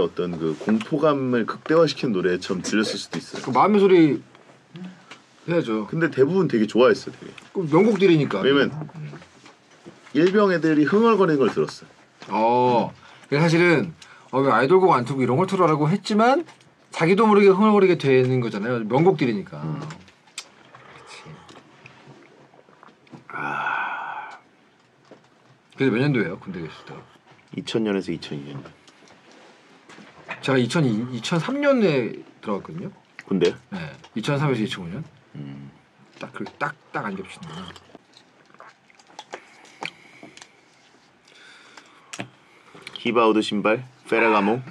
어떤 그 공포감을 극대화시킨 노래처럼 들렸을 수도 있어요. 그 마음의 소리 해야죠. 근데 대부분 되게 좋아했어, 되게. 그 명곡들이니까. 왜냐면 일병 애들이 흥얼거리는 걸 들었어요. 사실은 왜 아이돌곡 안 틀고 이런 걸 틀어라고 했지만 자기도 모르게 흥얼거리게 되는 거잖아요. 명곡들이니까. 그치. 그래서 몇 년도예요? 군대 계실 때? 2000년에서 2002년. 제가 2003년에 들어갔거든요. 군대요? 네. 2003에서 2005년. 딱 안 겹치는구나. 히바우드 신발, 페라가모.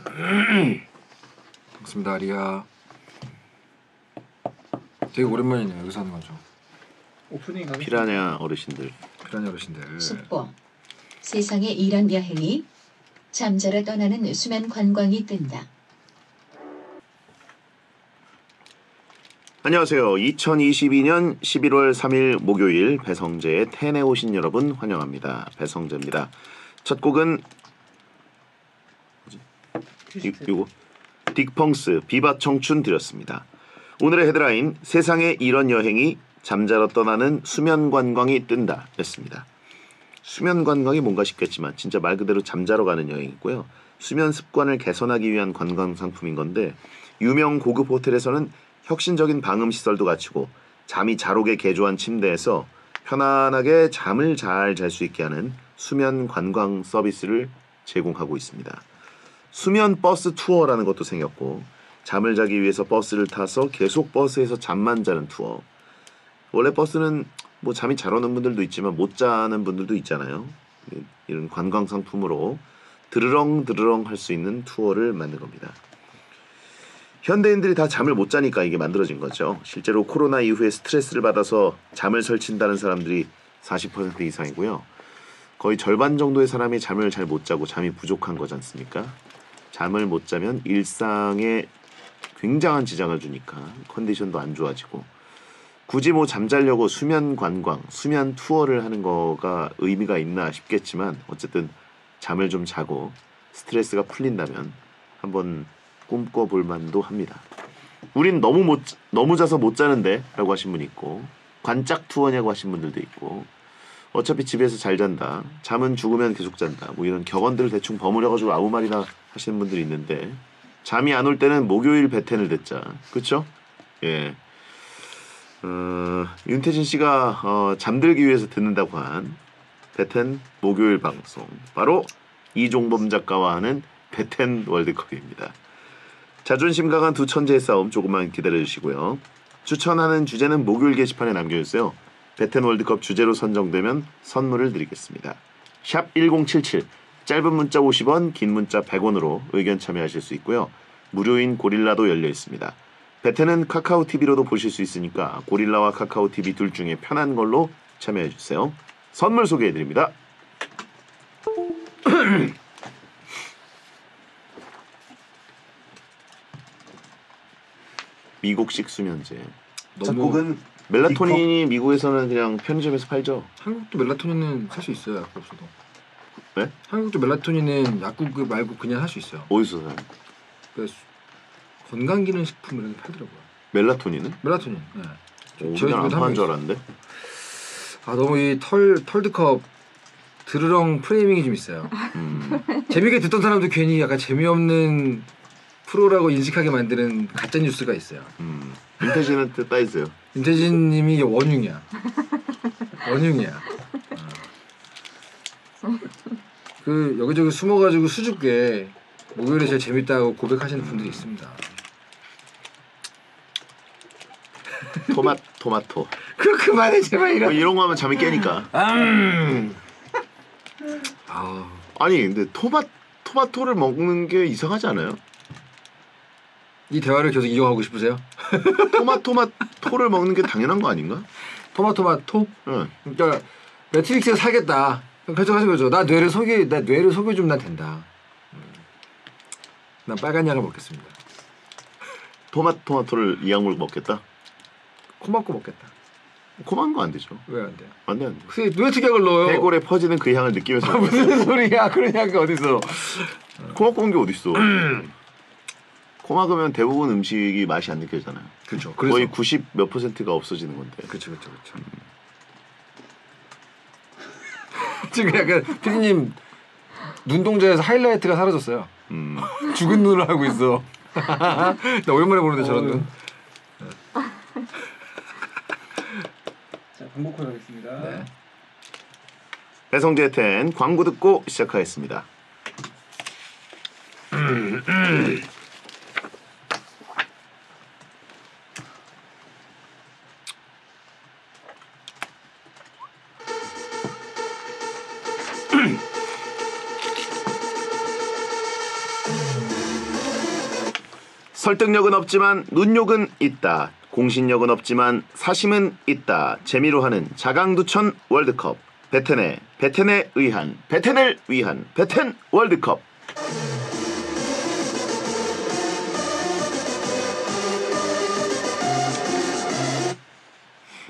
반갑습니다, 아리아. 되게 오랜만이네요. 여기서 하는 거죠. 오프닝 피라냐 어르신들. 피라냐 어르신들. 숙보. 세상에 이런 여행이 잠자러 떠나는 수면 관광이 뜬다. 안녕하세요. 2022년 11월 3일 목요일 배성재의 텐에 오신 여러분 환영합니다. 배성재입니다. 첫 곡은 이거 딕펑스 비바 청춘 드렸습니다. 오늘의 헤드라인 세상에 이런 여행이 잠자러 떠나는 수면 관광이 뜬다 였습니다. 수면 관광이 뭔가 싶겠지만 진짜 말 그대로 잠자러 가는 여행이고요. 수면 습관을 개선하기 위한 관광 상품인 건데 유명 고급 호텔에서는 혁신적인 방음 시설도 갖추고 잠이 잘 오게 개조한 침대에서 편안하게 잠을 잘 잘 수 있게 하는 수면 관광 서비스를 제공하고 있습니다. 수면 버스 투어라는 것도 생겼고 잠을 자기 위해서 버스를 타서 계속 버스에서 잠만 자는 투어. 원래 버스는 뭐 잠이 잘 오는 분들도 있지만 못 자는 분들도 있잖아요. 이런 관광 상품으로 드르렁 할 수 있는 투어를 만든 겁니다. 현대인들이 다 잠을 못 자니까 이게 만들어진 거죠. 실제로 코로나 이후에 스트레스를 받아서 잠을 설친다는 사람들이 40% 이상이고요. 거의 절반 정도의 사람이 잠을 잘 못 자고 잠이 부족한 거지 않습니까? 잠을 못 자면 일상에 굉장한 지장을 주니까 컨디션도 안 좋아지고 굳이 뭐 잠자려고 수면 관광, 수면 투어를 하는 거가 의미가 있나 싶겠지만 어쨌든 잠을 좀 자고 스트레스가 풀린다면 한번 꿈꿔볼 만도 합니다. 우린 너무 자서 못 자는데 라고 하신 분 있고 관짝 투어냐고 하신 분들도 있고 어차피 집에서 잘 잔다. 잠은 죽으면 계속 잔다. 뭐 이런 격언들을 대충 버무려가지고 아무 말이나 하시는 분들이 있는데 잠이 안 올 때는 목요일 베텐을 듣자. 그쵸? 예. 윤태진 씨가 잠들기 위해서 듣는다고 한 베텐 목요일 방송. 바로 이종범 작가와 하는 베텐 월드컵입니다. 자존심 강한 두 천재의 싸움 조금만 기다려주시고요. 추천하는 주제는 목요일 게시판에 남겨주세요. 베텐 월드컵 주제로 선정되면 선물을 드리겠습니다. 샵 1077 짧은 문자 50원 긴 문자 100원으로 의견 참여하실 수 있고요. 무료인 고릴라도 열려 있습니다. 베텐은 카카오TV로도 보실 수 있으니까 고릴라와 카카오TV 둘 중에 편한 걸로 참여해주세요. 선물 소개해드립니다. 미국식 수면제. 작곡은 멜라토닌이 미국에서는 그냥 편의점에서 팔죠. 한국도 멜라토닌은 살 수 있어요. 약국 없어도. 네? 한국도 멜라토닌은 약국 말고 그냥 할 수 있어요. 어디서 사요? 그래서 건강기능식품 이런 데 팔더라고요. 멜라토닌은? 멜라토닌. 네. 우리나라 안 파는 줄 알았는데. 너무 이 털드컵 드르렁 프레이밍이 좀 있어요. 재미있게 듣던 사람도 괜히 약간 재미없는 프로라고 인식하게 만드는 가짜 뉴스가 있어요. 윤태진한테 따있어요. 윤태진님이 원흉이야. 원흉이야. 그 여기저기 숨어가지고 수줍게 목요일에 제일 재밌다고 고백하시는 분들이 있습니다. 토마토. 그만해 제발 이런 거 하면 잠이 깨니까. 아니 근데 토마토를 먹는 게 이상하지 않아요? 이 대화를 계속 이어가고 싶으세요? 토마토를 먹는 게 당연한 거 아닌가? 토마토? 응. 그러니까 매트릭스에 살겠다. 결정하신 거죠. 나 뇌를 속여주면 난 된다. 난 빨간 약을 먹겠습니다. 토마토를 이 약물 먹겠다? 코 막고 먹겠다. 코 막는 거 안 되죠. 왜 안 돼요? 안 돼. 왜 특약을 넣어요? 해골에 퍼지는 그 향을 느끼면서 무슨 소리야? 그런 약이 어딨어? 코 막고 온 게 어딨어? 코 막으면 대부분 음식이 맛이 안 느껴지잖아요. 그렇죠. 거의 90 몇 %가 없어지는 건데. 그렇죠. 지금 약간 피디님 눈동자에서 하이라이트가 사라졌어요. 죽은 눈을 하고 있어. 나 오랜만에 보는데 저런 눈. 자, 광고 콜 하겠습니다. 네. 배성재 10 광고 듣고 시작하겠습니다. 설득력은 없지만 눈욕은 있다. 공신력은 없지만 사심은 있다. 재미로 하는 자강두천 월드컵. 베텐에 의한 베텐을 위한 베텐 월드컵.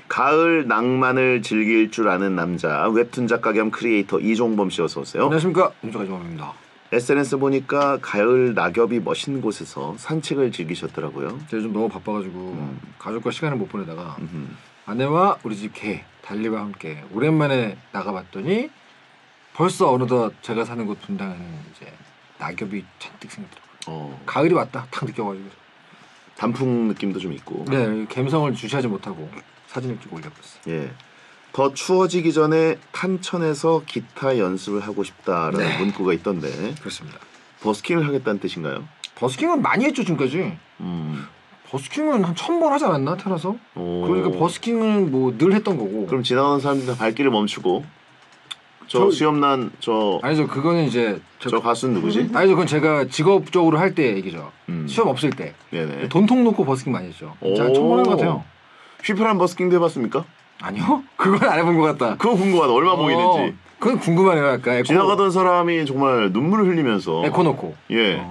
가을 낭만을 즐길 줄 아는 남자 웹툰 작가 겸 크리에이터 이종범 씨 어서 오세요. 안녕하십니까, 임조가 이종범입니다. SNS 보니까 가을 낙엽이 멋진 곳에서 산책을 즐기셨더라고요. 제가 좀 너무 바빠가지고 가족과 시간을 못 보내다가 아내와 우리 집 개 달리와 함께 오랜만에 나가봤더니 벌써 어느덧 제가 사는 곳 분당에는 이제 낙엽이 잔뜩 생겼더라고요. 가을이 왔다 탁 느껴가지고. 단풍 느낌도 좀 있고. 네, 감성을 주시하지 못하고 사진을 찍고 올려봤어요. 예. 더 추워지기 전에 탄천에서 기타 연습을 하고 싶다라는 네. 문구가 있던데 그렇습니다. 버스킹을 하겠다는 뜻인가요? 버스킹은 많이 했죠 지금까지. 버스킹은 한 1000번 하지 않았나 태어나서? 그러니까 버스킹은 뭐 늘 했던 거고. 그럼 지나가는 사람들 다 발길을 멈추고 저 수염난 아니죠, 그거는 이제 저 가수는 누구지? 아니죠, 그건 제가 직업적으로 할 때 얘기죠. 시험 없을 때 네네. 돈통 놓고 버스킹 많이 했죠. 진짜 한 1000번 한 것 같아요. 휘파람 버스킹도 해봤습니까? 아니요? 그건 안 해본 것 같다. 그거 궁금하다. 얼마 보이는지. 그건 궁금하네요. 약간 지나가던 사람이 정말 눈물을 흘리면서 에코 놓고. 예.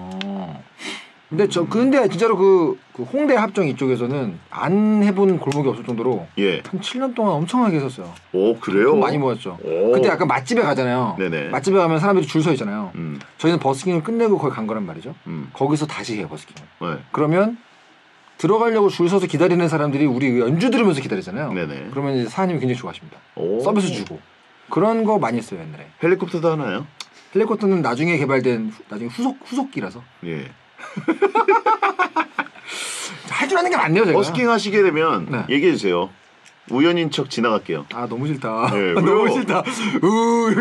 근데 근데 진짜로 그 홍대 합정 이쪽에서는 안 해본 골목이 없을 정도로 예. 한 7년 동안 엄청나게 했었어요. 오 그래요? 돈 많이 모았죠. 오. 그때 약간 맛집에 가잖아요. 네네. 맛집에 가면 사람들이 줄 서 있잖아요. 저희는 버스킹을 끝내고 거기 간 거란 말이죠. 음. 거기서 다시 해요 버스킹을. 네. 그러면 들어가려고 줄 서서 기다리는 사람들이 우리 연주 들으면서 기다리잖아요. 네네. 그러면 이제 사장님이 굉장히 좋아하십니다. 오. 서비스 주고. 그런 거 많이 했어요 옛날에. 헬리콥터도 하나요? 헬리콥터는 나중에 개발된 나중에 후속기라서 예. 할 줄 아는 게 많네요 제가. 버스킹 하시게 되면 네. 얘기해 주세요. 우연인 척 지나갈게요. 아 너무 싫다. 네, 너무 왜요? 싫다.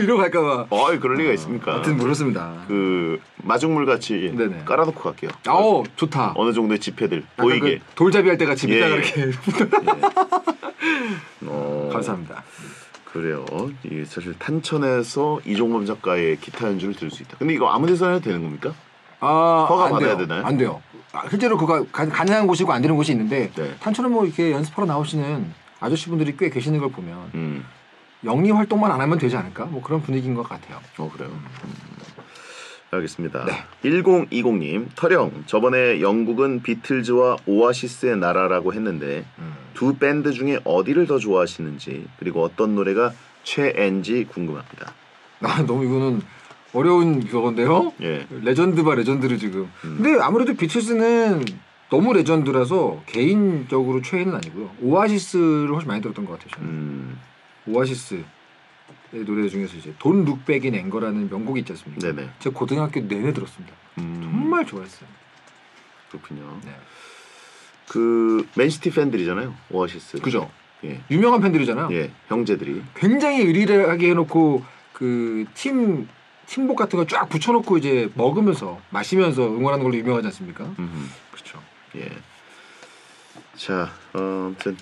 이러고 갈까봐. 어이 그럴 리가 있습니까? 하여튼 모르겠습니다. 그 마중물 같이 네네. 깔아놓고 갈게요. 좋다. 어느 정도의 지폐들 약간 보이게. 그 돌잡이 할 때 같이 예, 밑에다가 예. 이렇게. 감사합니다. 그래요. 이게 사실 탄천에서 이종범 작가의 기타 연주를 들을 수 있다. 근데 이거 아무 데서나 해도 되는 겁니까? 허가 안 받아야 돼요. 되나요? 안 돼요. 실제로 그거 가능한 곳이고 안 되는 곳이 있는데 네. 탄천은 뭐 이렇게 연습하러 나오시는 아저씨분들이 꽤 계시는 걸 보면 영리 활동만 안 하면 되지 않을까? 뭐 그런 분위기인 것 같아요. 그래요. 알겠습니다. 네. 1020님 터령 저번에 영국은 비틀즈와 오아시스의 나라라고 했는데 두 밴드 중에 어디를 더 좋아하시는지 그리고 어떤 노래가 최애인지 궁금합니다. 너무 이거는 어려운 그건데요. 예. 레전드바 레전드를 지금. 근데 아무래도 비틀즈는 너무 레전드라서 개인적으로 최애는 아니고요. 오아시스를 훨씬 많이 들었던 것 같아요. 저는. 오아시스의 노래 중에서 이제 돈 룩백인 앵거라는 명곡이 있지 않습니까? 네네. 제가 고등학교 내내 들었습니다. 정말 좋아했어요. 그렇군요. 네. 그 맨시티 팬들이잖아요. 오아시스. 그죠? 예. 유명한 팬들이잖아요. 예. 형제들이. 굉장히 의리하게 해놓고 그 팀복 같은 거 쫙 붙여놓고 이제 먹으면서 마시면서 응원하는 걸로 유명하지 않습니까? 그렇죠. 예. 자, 아무튼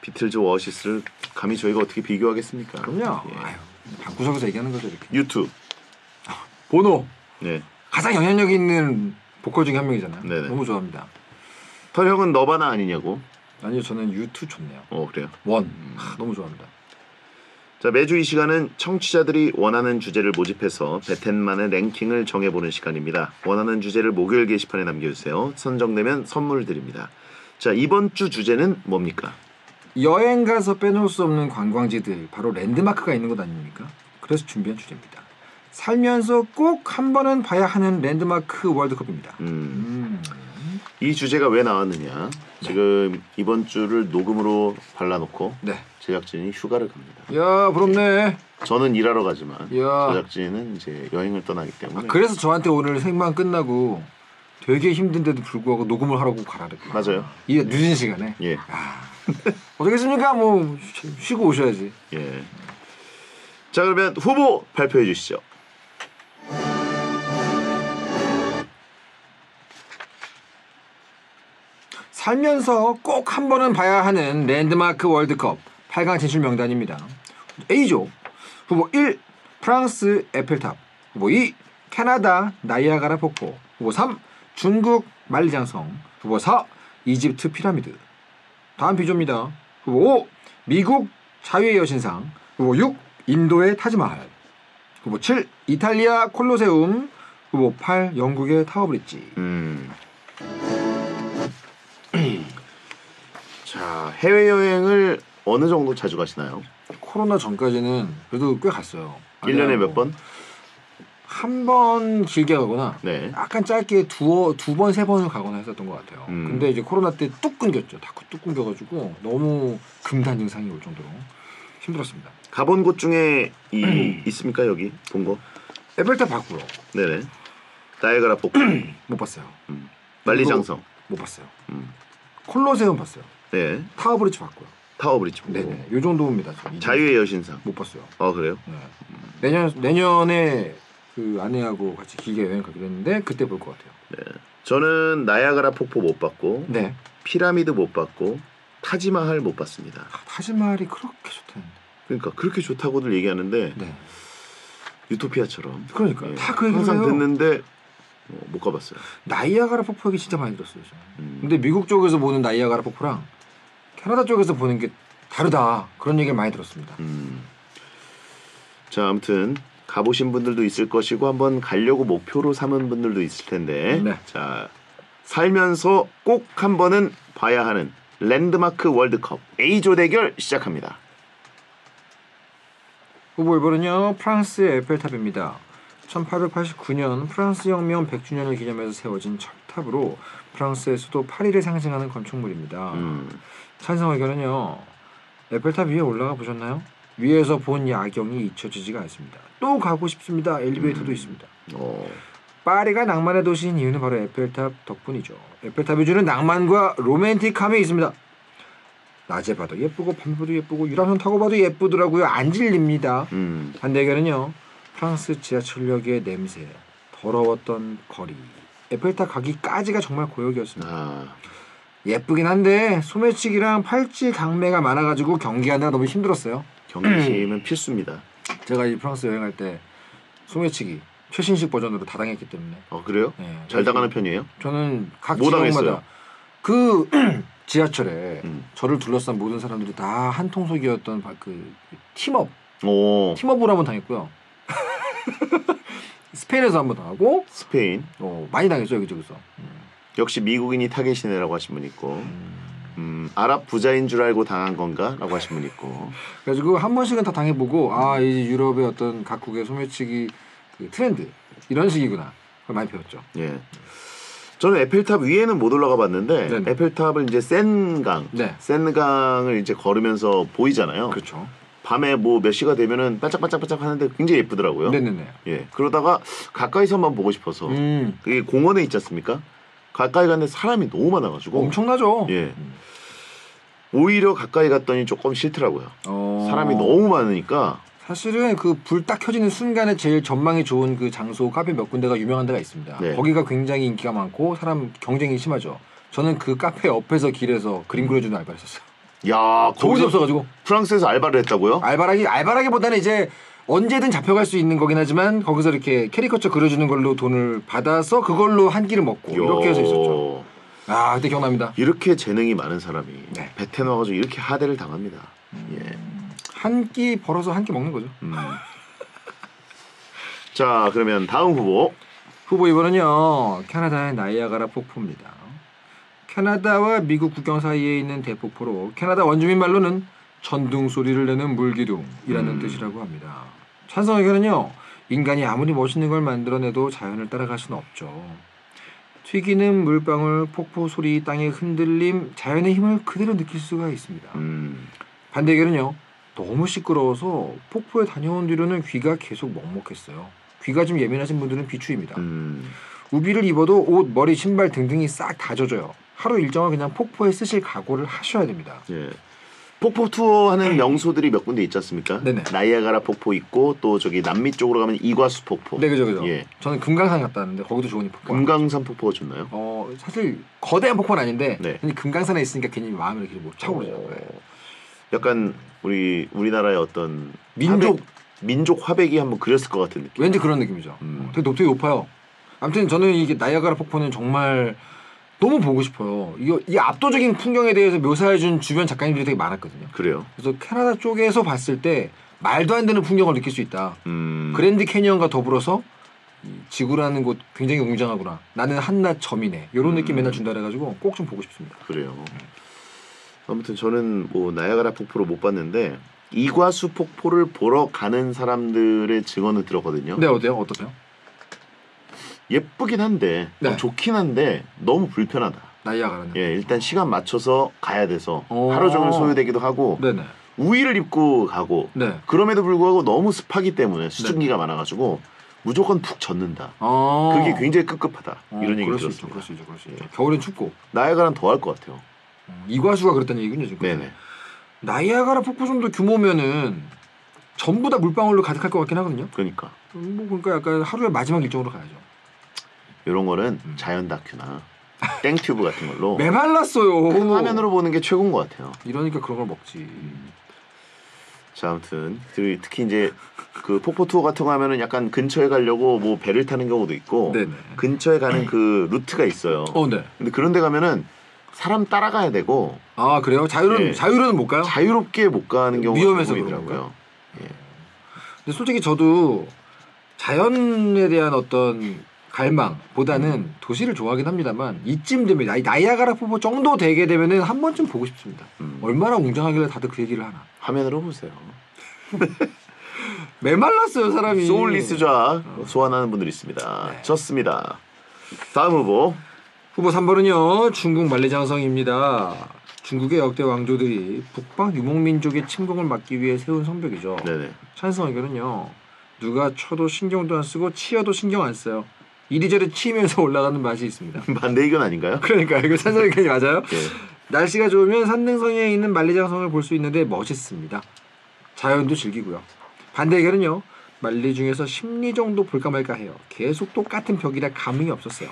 비틀즈 오아시스를 감히 저희가 어떻게 비교하겠습니까? 그럼요. 예. 아유, 방구석에서 얘기하는 거죠 이렇게. 유튜브. 보노 네. 가장 영향력 있는 보컬 중에 한 명이잖아요. 네네. 너무 좋아합니다. 털형은 너바나 아니냐고? 아니요, 저는 U2 좋네요. 그래요. 원 너무 좋아합니다. 자, 매주 이 시간은 청취자들이 원하는 주제를 모집해서 베텐만의 랭킹을 정해보는 시간입니다. 원하는 주제를 목요일 게시판에 남겨주세요. 선정되면 선물 드립니다. 자, 이번 주 주제는 뭡니까? 여행 가서 빼놓을 수 없는 관광지들, 바로 랜드마크가 있는 곳 아닙니까? 그래서 준비한 주제입니다. 살면서 꼭 한 번은 봐야 하는 랜드마크 월드컵입니다. 이 주제가 왜 나왔느냐? 지금 이번 주를 녹음으로 발라놓고 네. 제작진이 휴가를 갑니다. 야 부럽네. 저는 일하러 가지만 야. 제작진은 이제 여행을 떠나기 때문에. 그래서 저한테 오늘 생방 끝나고 되게 힘든데도 불구하고 녹음을 하라고 가라 그랬구나. 맞아요. 이 늦은 시간에. 예. 어떻겠습니까? 뭐 쉬고 오셔야지. 예. 자 그러면 후보 발표해 주시죠. 살면서 꼭 한 번은 봐야 하는 랜드마크 월드컵 8강 진출 명단입니다. A조 후보 1 프랑스 에펠탑, 후보 2 캐나다 나이아가라 폭포, 후보 3 중국 만리장성, 후보 4 이집트 피라미드. 다음 B조입니다. 후보 5 미국 자유의 여신상, 후보 6 인도의 타지마할, 후보 7 이탈리아 콜로세움, 후보 8 영국의 타워브릿지. 자 해외여행을 어느 정도 자주 가시나요? 코로나 전까지는 그래도 꽤 갔어요. 1년에 몇 번? 한 번 길게 가거나 네. 약간 짧게 두 번, 세 번을 가거나 했었던 것 같아요. 근데 이제 코로나 때 뚝 끊겼죠. 다 뚝 끊겨가지고 너무 금단 증상이 올 정도로 힘들었습니다. 가본 곳 중에 있습니까 여기 본 거? 에펠탑 봤고요. 네네. 나이아가라 폭포. 못 봤어요. 만리장성. 못 봤어요. 콜로세움 봤어요. 네. 타워브리지 봤고요. 타워브릿지 보고. 네네. 요 정도입니다. 자유의 여신상. 못 봤어요. 아 그래요? 네. 내년에 그 아내하고 같이 길게 여행 가기로 했는데 그때 볼 것 같아요. 네. 저는 나이아가라 폭포 못 봤고 네. 피라미드 못 봤고 타지마할 못 봤습니다. 타지마할이 그렇게 좋다는데. 그러니까 그렇게 좋다고들 얘기하는데 네. 유토피아처럼. 그러니까 예, 다그 얘기를 항상 해요. 듣는데 못 가봤어요. 나이아가라 폭포 얘기 진짜 많이 들었어요. 저는. 근데 미국 쪽에서 보는 나이아가라 폭포랑 캐나다 쪽에서 보는 게 다르다. 그런 얘기를 많이 들었습니다. 자 아무튼 가보신 분들도 있을 것이고 한번 가려고 목표로 삼은 분들도 있을 텐데. 네. 자 살면서 꼭 한 번은 봐야 하는 랜드마크 월드컵 A조 대결 시작합니다. 후보 1번은요. 프랑스의 에펠탑입니다. 1889년 프랑스 혁명 100주년을 기념해서 세워진 철탑으로 프랑스의 수도 파리를 상징하는 건축물입니다. 찬성 의견은요. 에펠탑 위에 올라가 보셨나요? 위에서 본 야경이 잊혀지지가 않습니다. 또 가고 싶습니다. 엘리베이터도 있습니다. 파리가 낭만의 도시인 이유는 바로 에펠탑 덕분이죠. 에펠탑이 주는 낭만과 로맨틱함이 있습니다. 낮에 봐도 예쁘고 밤에 봐도 예쁘고 유람선 타고 봐도 예쁘더라고요. 안 질립니다. 반대 의견은요. 프랑스 지하철역의 냄새, 더러웠던 거리, 에펠탑 가기까지가 정말 고역이었습니다. 예쁘긴 한데 소매치기랑 팔찌 강매가 많아가지고 경기하느라 너무 힘들었어요. 경기심은 필수입니다. 제가 이 프랑스 여행할 때 소매치기 최신식 버전으로 다 당했기 때문에. 그래요? 네, 잘 당하는 편이에요? 저는 각 뭐 지역마다 당했어요? 그 지하철에 저를 둘러싼 모든 사람들이 다 한 통속이었던 그 팀업 팀업으로 한번 당했고요. 스페인에서 한번 당하고 스페인 많이 당했죠 여기저기서. 역시 미국인이 타겟이네라고 하신 분 있고 아랍 부자인 줄 알고 당한 건가? 라고 하신 분 있고 그래가지고 한 번씩은 다 당해보고 이 유럽의 어떤 각국의 소매치기 그 트렌드 이런 식이구나 그걸 많이 배웠죠. 예. 저는 에펠탑 위에는 못 올라가 봤는데 네네. 에펠탑을 이제 센강 네. 센강을 이제 걸으면서 보이잖아요. 그렇죠. 밤에 뭐 몇 시가 되면은 반짝반짝반짝 하는데 굉장히 예쁘더라고요. 네네네. 예. 그러다가 가까이서만 보고 싶어서 그게 공원에 있지 않습니까? 가까이 갔는데 사람이 너무 많아가지고 엄청나죠. 예. 오히려 가까이 갔더니 조금 싫더라고요. 사람이 너무 많으니까. 사실은 그 불 딱 켜지는 순간에 제일 전망이 좋은 그 장소 카페 몇 군데가 유명한 데가 있습니다. 네. 거기가 굉장히 인기가 많고 사람 경쟁이 심하죠. 저는 그 카페 옆에서 길에서 그림 그려주는 알바를 했었어요. 야, 돈이 거기서 없어가지고 프랑스에서 알바를 했다고요? 알바라기보다는 이제 언제든 잡혀갈 수 있는 거긴 하지만 거기서 이렇게 캐리커처 그려주는 걸로 돈을 받아서 그걸로 한 끼를 먹고 이렇게 해서 있었죠. 그때 기억납니다. 이렇게 재능이 많은 사람이 네. 베텐 와가지고 이렇게 하대를 당합니다. 예. 한 끼 벌어서 한 끼 먹는 거죠. 자, 그러면 다음 후보. 후보 2번은요. 캐나다의 나이아가라 폭포입니다. 캐나다와 미국 국경 사이에 있는 대폭포로 캐나다 원주민 말로는 천둥 소리를 내는 물기둥이라는 뜻이라고 합니다. 찬성 의견은요. 인간이 아무리 멋있는 걸 만들어내도 자연을 따라갈 수는 없죠. 튀기는 물방울, 폭포 소리, 땅의 흔들림, 자연의 힘을 그대로 느낄 수가 있습니다. 반대 의견은요. 너무 시끄러워서 폭포에 다녀온 뒤로는 귀가 계속 먹먹했어요. 귀가 좀 예민하신 분들은 비추입니다. 우비를 입어도 옷, 머리, 신발 등등이 싹 다 젖어요. 하루 일정을 그냥 폭포에 쓰실 각오를 하셔야 됩니다. 예. 폭포 투어하는 명소들이 몇 군데 있지 않습니까? 네네. 나이아가라 폭포 있고 또 저기 남미 쪽으로 가면 이과수 폭포. 네, 그죠. 예. 저는 금강산 갔다 왔는데 거기도 좋으니 폭포. 금강산 폭포가 좋나요? 사실 거대한 폭포는 아닌데 네. 근데 금강산에 있으니까 괜히 마음이 이렇게 뭐 차오르더라고요. 약간 우리나라의 어떤 민족 화백이 한번 그렸을 것 같은 느낌. 왠지 그런 느낌이죠. 되게 높아요. 아무튼 저는 이게 나이아가라 폭포는 정말 너무 보고 싶어요. 이 압도적인 풍경에 대해서 묘사해준 주변 작가님들이 되게 많았거든요. 그래요. 그래서 캐나다 쪽에서 봤을 때 말도 안 되는 풍경을 느낄 수 있다. 그랜드 캐니언과 더불어서 이 지구라는 곳 굉장히 웅장하구나. 나는 한낱 점이네. 이런 느낌 맨날 준다 그래가지고 꼭 좀 보고 싶습니다. 그래요. 아무튼 저는 뭐 나이아가라 폭포를 못 봤는데 이과수 폭포를 보러 가는 사람들의 증언을 들었거든요. 네, 어떠세요? 예쁘긴 한데 네. 좋긴 한데 너무 불편하다. 나이아가라는. 예, 일단 시간 맞춰서 가야 돼서 오. 하루 종일 소요되기도 하고 네네. 우의를 입고 가고 네. 그럼에도 불구하고 너무 습하기 때문에 수증기가 많아가지고 무조건 푹 젖는다. 그게 굉장히 급급하다. 이런 얘기 들었습니다. 그럴 수 있죠. 겨울엔 춥고. 나이아가라는 더 할 것 같아요. 이과수가 그랬다는 얘기군요 지금. 네네. 나이아가라 폭포 정도 규모면은 전부 다 물방울로 가득할 것 같긴 하거든요. 그러니까 그러니까 약간 하루의 마지막 일정으로 가야죠. 이런 거는 자연 다큐나 땡튜브 같은 걸로 메말랐어요. 큰 화면으로 보는 게 최고인 것 같아요. 이러니까 그런 걸 먹지. 자, 아무튼 특히 이제 그 폭포 투어 같은 거 하면은 약간 근처에 가려고 뭐 배를 타는 경우도 있고 네네. 근처에 가는 그 루트가 있어요. 네. 근데 그런 데 가면은 사람 따라가야 되고 아 그래요? 자유로는 못 가요? 자유롭게 못 가는 경우가 위험해서 있더라고요. 예. 근데 솔직히 저도 자연에 대한 어떤 갈망보다는 도시를 좋아하긴 합니다만 이쯤 되면 나이아가라 폭포 정도 되게 되면은 한 번쯤 보고 싶습니다. 얼마나 웅장하길래 다들 그 얘기를 하나. 화면으로 보세요. 메말랐어요 사람이. 소울리스좌 소환하는 분들이 있습니다. 네. 좋습니다. 다음 후보 3번은요 중국 만리장성입니다. 중국의 역대 왕조들이 북방 유목민족의 침공을 막기 위해 세운 성벽이죠. 네네. 찬성 의견은요 누가 쳐도 신경도 안 쓰고 치여도 신경 안 써요. 이리저리 치면서 올라가는 맛이 있습니다. 반대 의견 아닌가요? 그러니까 이거 찬성 의견이 맞아요. 예. 날씨가 좋으면 산능성에 있는 만리장성을 볼 수 있는데 멋있습니다. 자연도 즐기고요. 반대 의견은요 만리 중에서 10리 정도 볼까 말까 해요. 계속 똑같은 벽이라 감흥이 없었어요.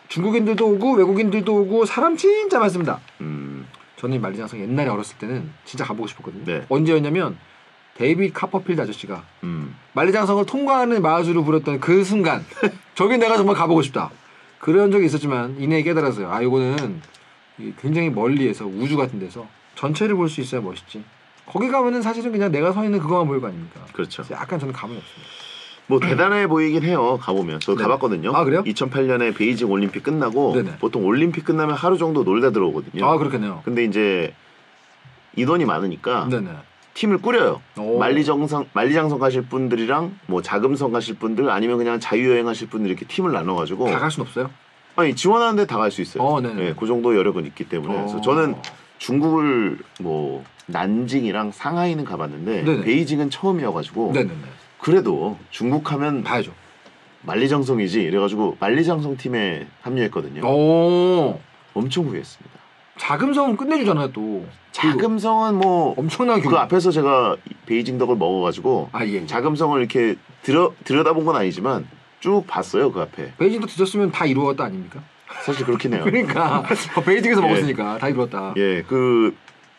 중국인들도 오고 외국인들도 오고 사람 진짜 많습니다. 저는 이 만리장성 옛날에 어렸을 때는 진짜 가보고 싶었거든요. 네. 언제였냐면 데이빗 카퍼필드 아저씨가 만리장성을 통과하는 마술을 부렸던 그 순간 저기 내가 정말 가보고 싶다. 그런 적이 있었지만 이내에 깨달았어요. 이거는 굉장히 멀리에서 우주 같은 데서 전체를 볼 수 있어야 멋있지. 거기 가면은 사실은 그냥 내가 서 있는 그거만 보일 거 아닙니까? 그렇죠. 약간 저는 감흥이 없습니다. 뭐 대단해 보이긴 해요. 가보면 저 네. 가봤거든요. 아, 그래요? 2008년에 베이징 올림픽 끝나고 네네. 보통 올림픽 끝나면 하루 정도 놀다 들어오거든요. 아 그렇겠네요. 근데 이제 인원이 많으니까 네네. 팀을 꾸려요. 오. 만리장성 가실 분들이랑 뭐 자금성 가실 분들 아니면 그냥 자유여행 하실 분들 이렇게 팀을 나눠가지고 다 갈 순 없어요? 아니 지원하는데 다 갈 수 있어요. 네네. 예, 그 정도 여력은 있기 때문에 그래서 저는 중국을 뭐 난징이랑 상하이는 가봤는데 네네. 베이징은 처음이어가지고 네네네. 그래도 중국 하면 봐야죠. 만리장성이지 이래가지고 만리장성 팀에 합류했거든요. 오. 엄청 후회했습니다. 자금성은 끝내주잖아요 또. 자금성은 뭐 엄청난 그 규모. 앞에서 제가 베이징 덕을 먹어가지고 예. 자금성을 이렇게 들여다본 건 아니지만 쭉 봤어요 그 앞에. 베이징도 뒤졌으면 다 이루었다 아닙니까? 사실 그렇긴 해요. 그러니까 베이징에서 예. 먹었으니까 다 이루었다. 예, 그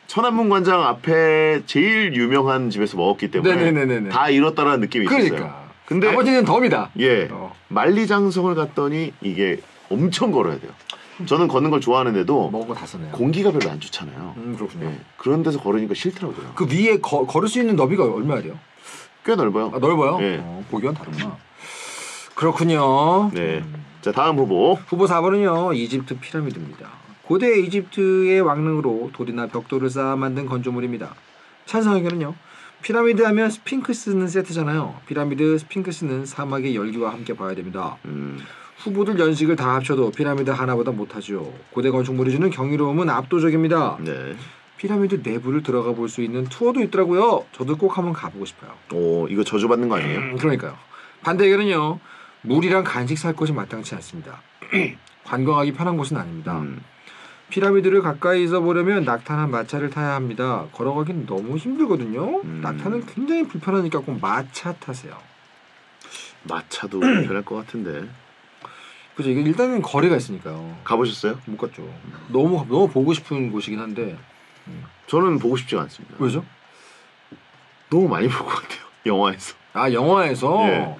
천안문 관장 앞에 제일 유명한 집에서 먹었기 때문에 네네네네. 다 이뤘다라는 느낌이 있었어요. 그러니까. 근데 나머지는 덤이다. 예, 만리장성을 갔더니 이게 엄청 걸어야 돼요. 저는 걷는 걸 좋아하는데도 먹은 거 다 썼네요. 공기가 별로 안 좋잖아요. 그렇군요. 예, 그런 데서 걸으니까 싫더라고요. 그 위에 걸을 수 있는 너비가 얼마나 돼요? 꽤 넓어요. 넓어요? 예. 보기와는 다르구나. 그렇군요. 네. 자, 다음 후보. 후보 4번은요. 이집트 피라미드입니다. 고대 이집트의 왕릉으로 돌이나 벽돌을 쌓아 만든 건조물입니다. 찬성 의견은요. 피라미드 하면 스핑크스는 세트잖아요. 피라미드, 스핑크스는 사막의 열기와 함께 봐야 됩니다. 후보들 연식을 다 합쳐도 피라미드 하나보다 못하죠. 고대 건축물이 주는 경이로움은 압도적입니다. 네. 피라미드 내부를 들어가 볼 수 있는 투어도 있더라고요. 저도 꼭 한번 가보고 싶어요. 오, 이거 저주받는 거 아니에요? 그러니까요. 반대 의견은요. 물이랑 간식 살 곳이 마땅치 않습니다. 관광하기 편한 곳은 아닙니다. 피라미드를 가까이서 보려면 낙타나 마차를 타야 합니다. 걸어가긴 너무 힘들거든요. 낙타는 굉장히 불편하니까 꼭 마차 타세요. 마차도 편할 것 같은데. 그죠? 이게 일단은 거리가 있으니까요. 가보셨어요? 못 갔죠. 너무 보고 싶은 곳이긴 한데. 저는 보고 싶지가 않습니다. 왜죠? 너무 많이 볼 것 같아요. 영화에서. 아 영화에서. 예.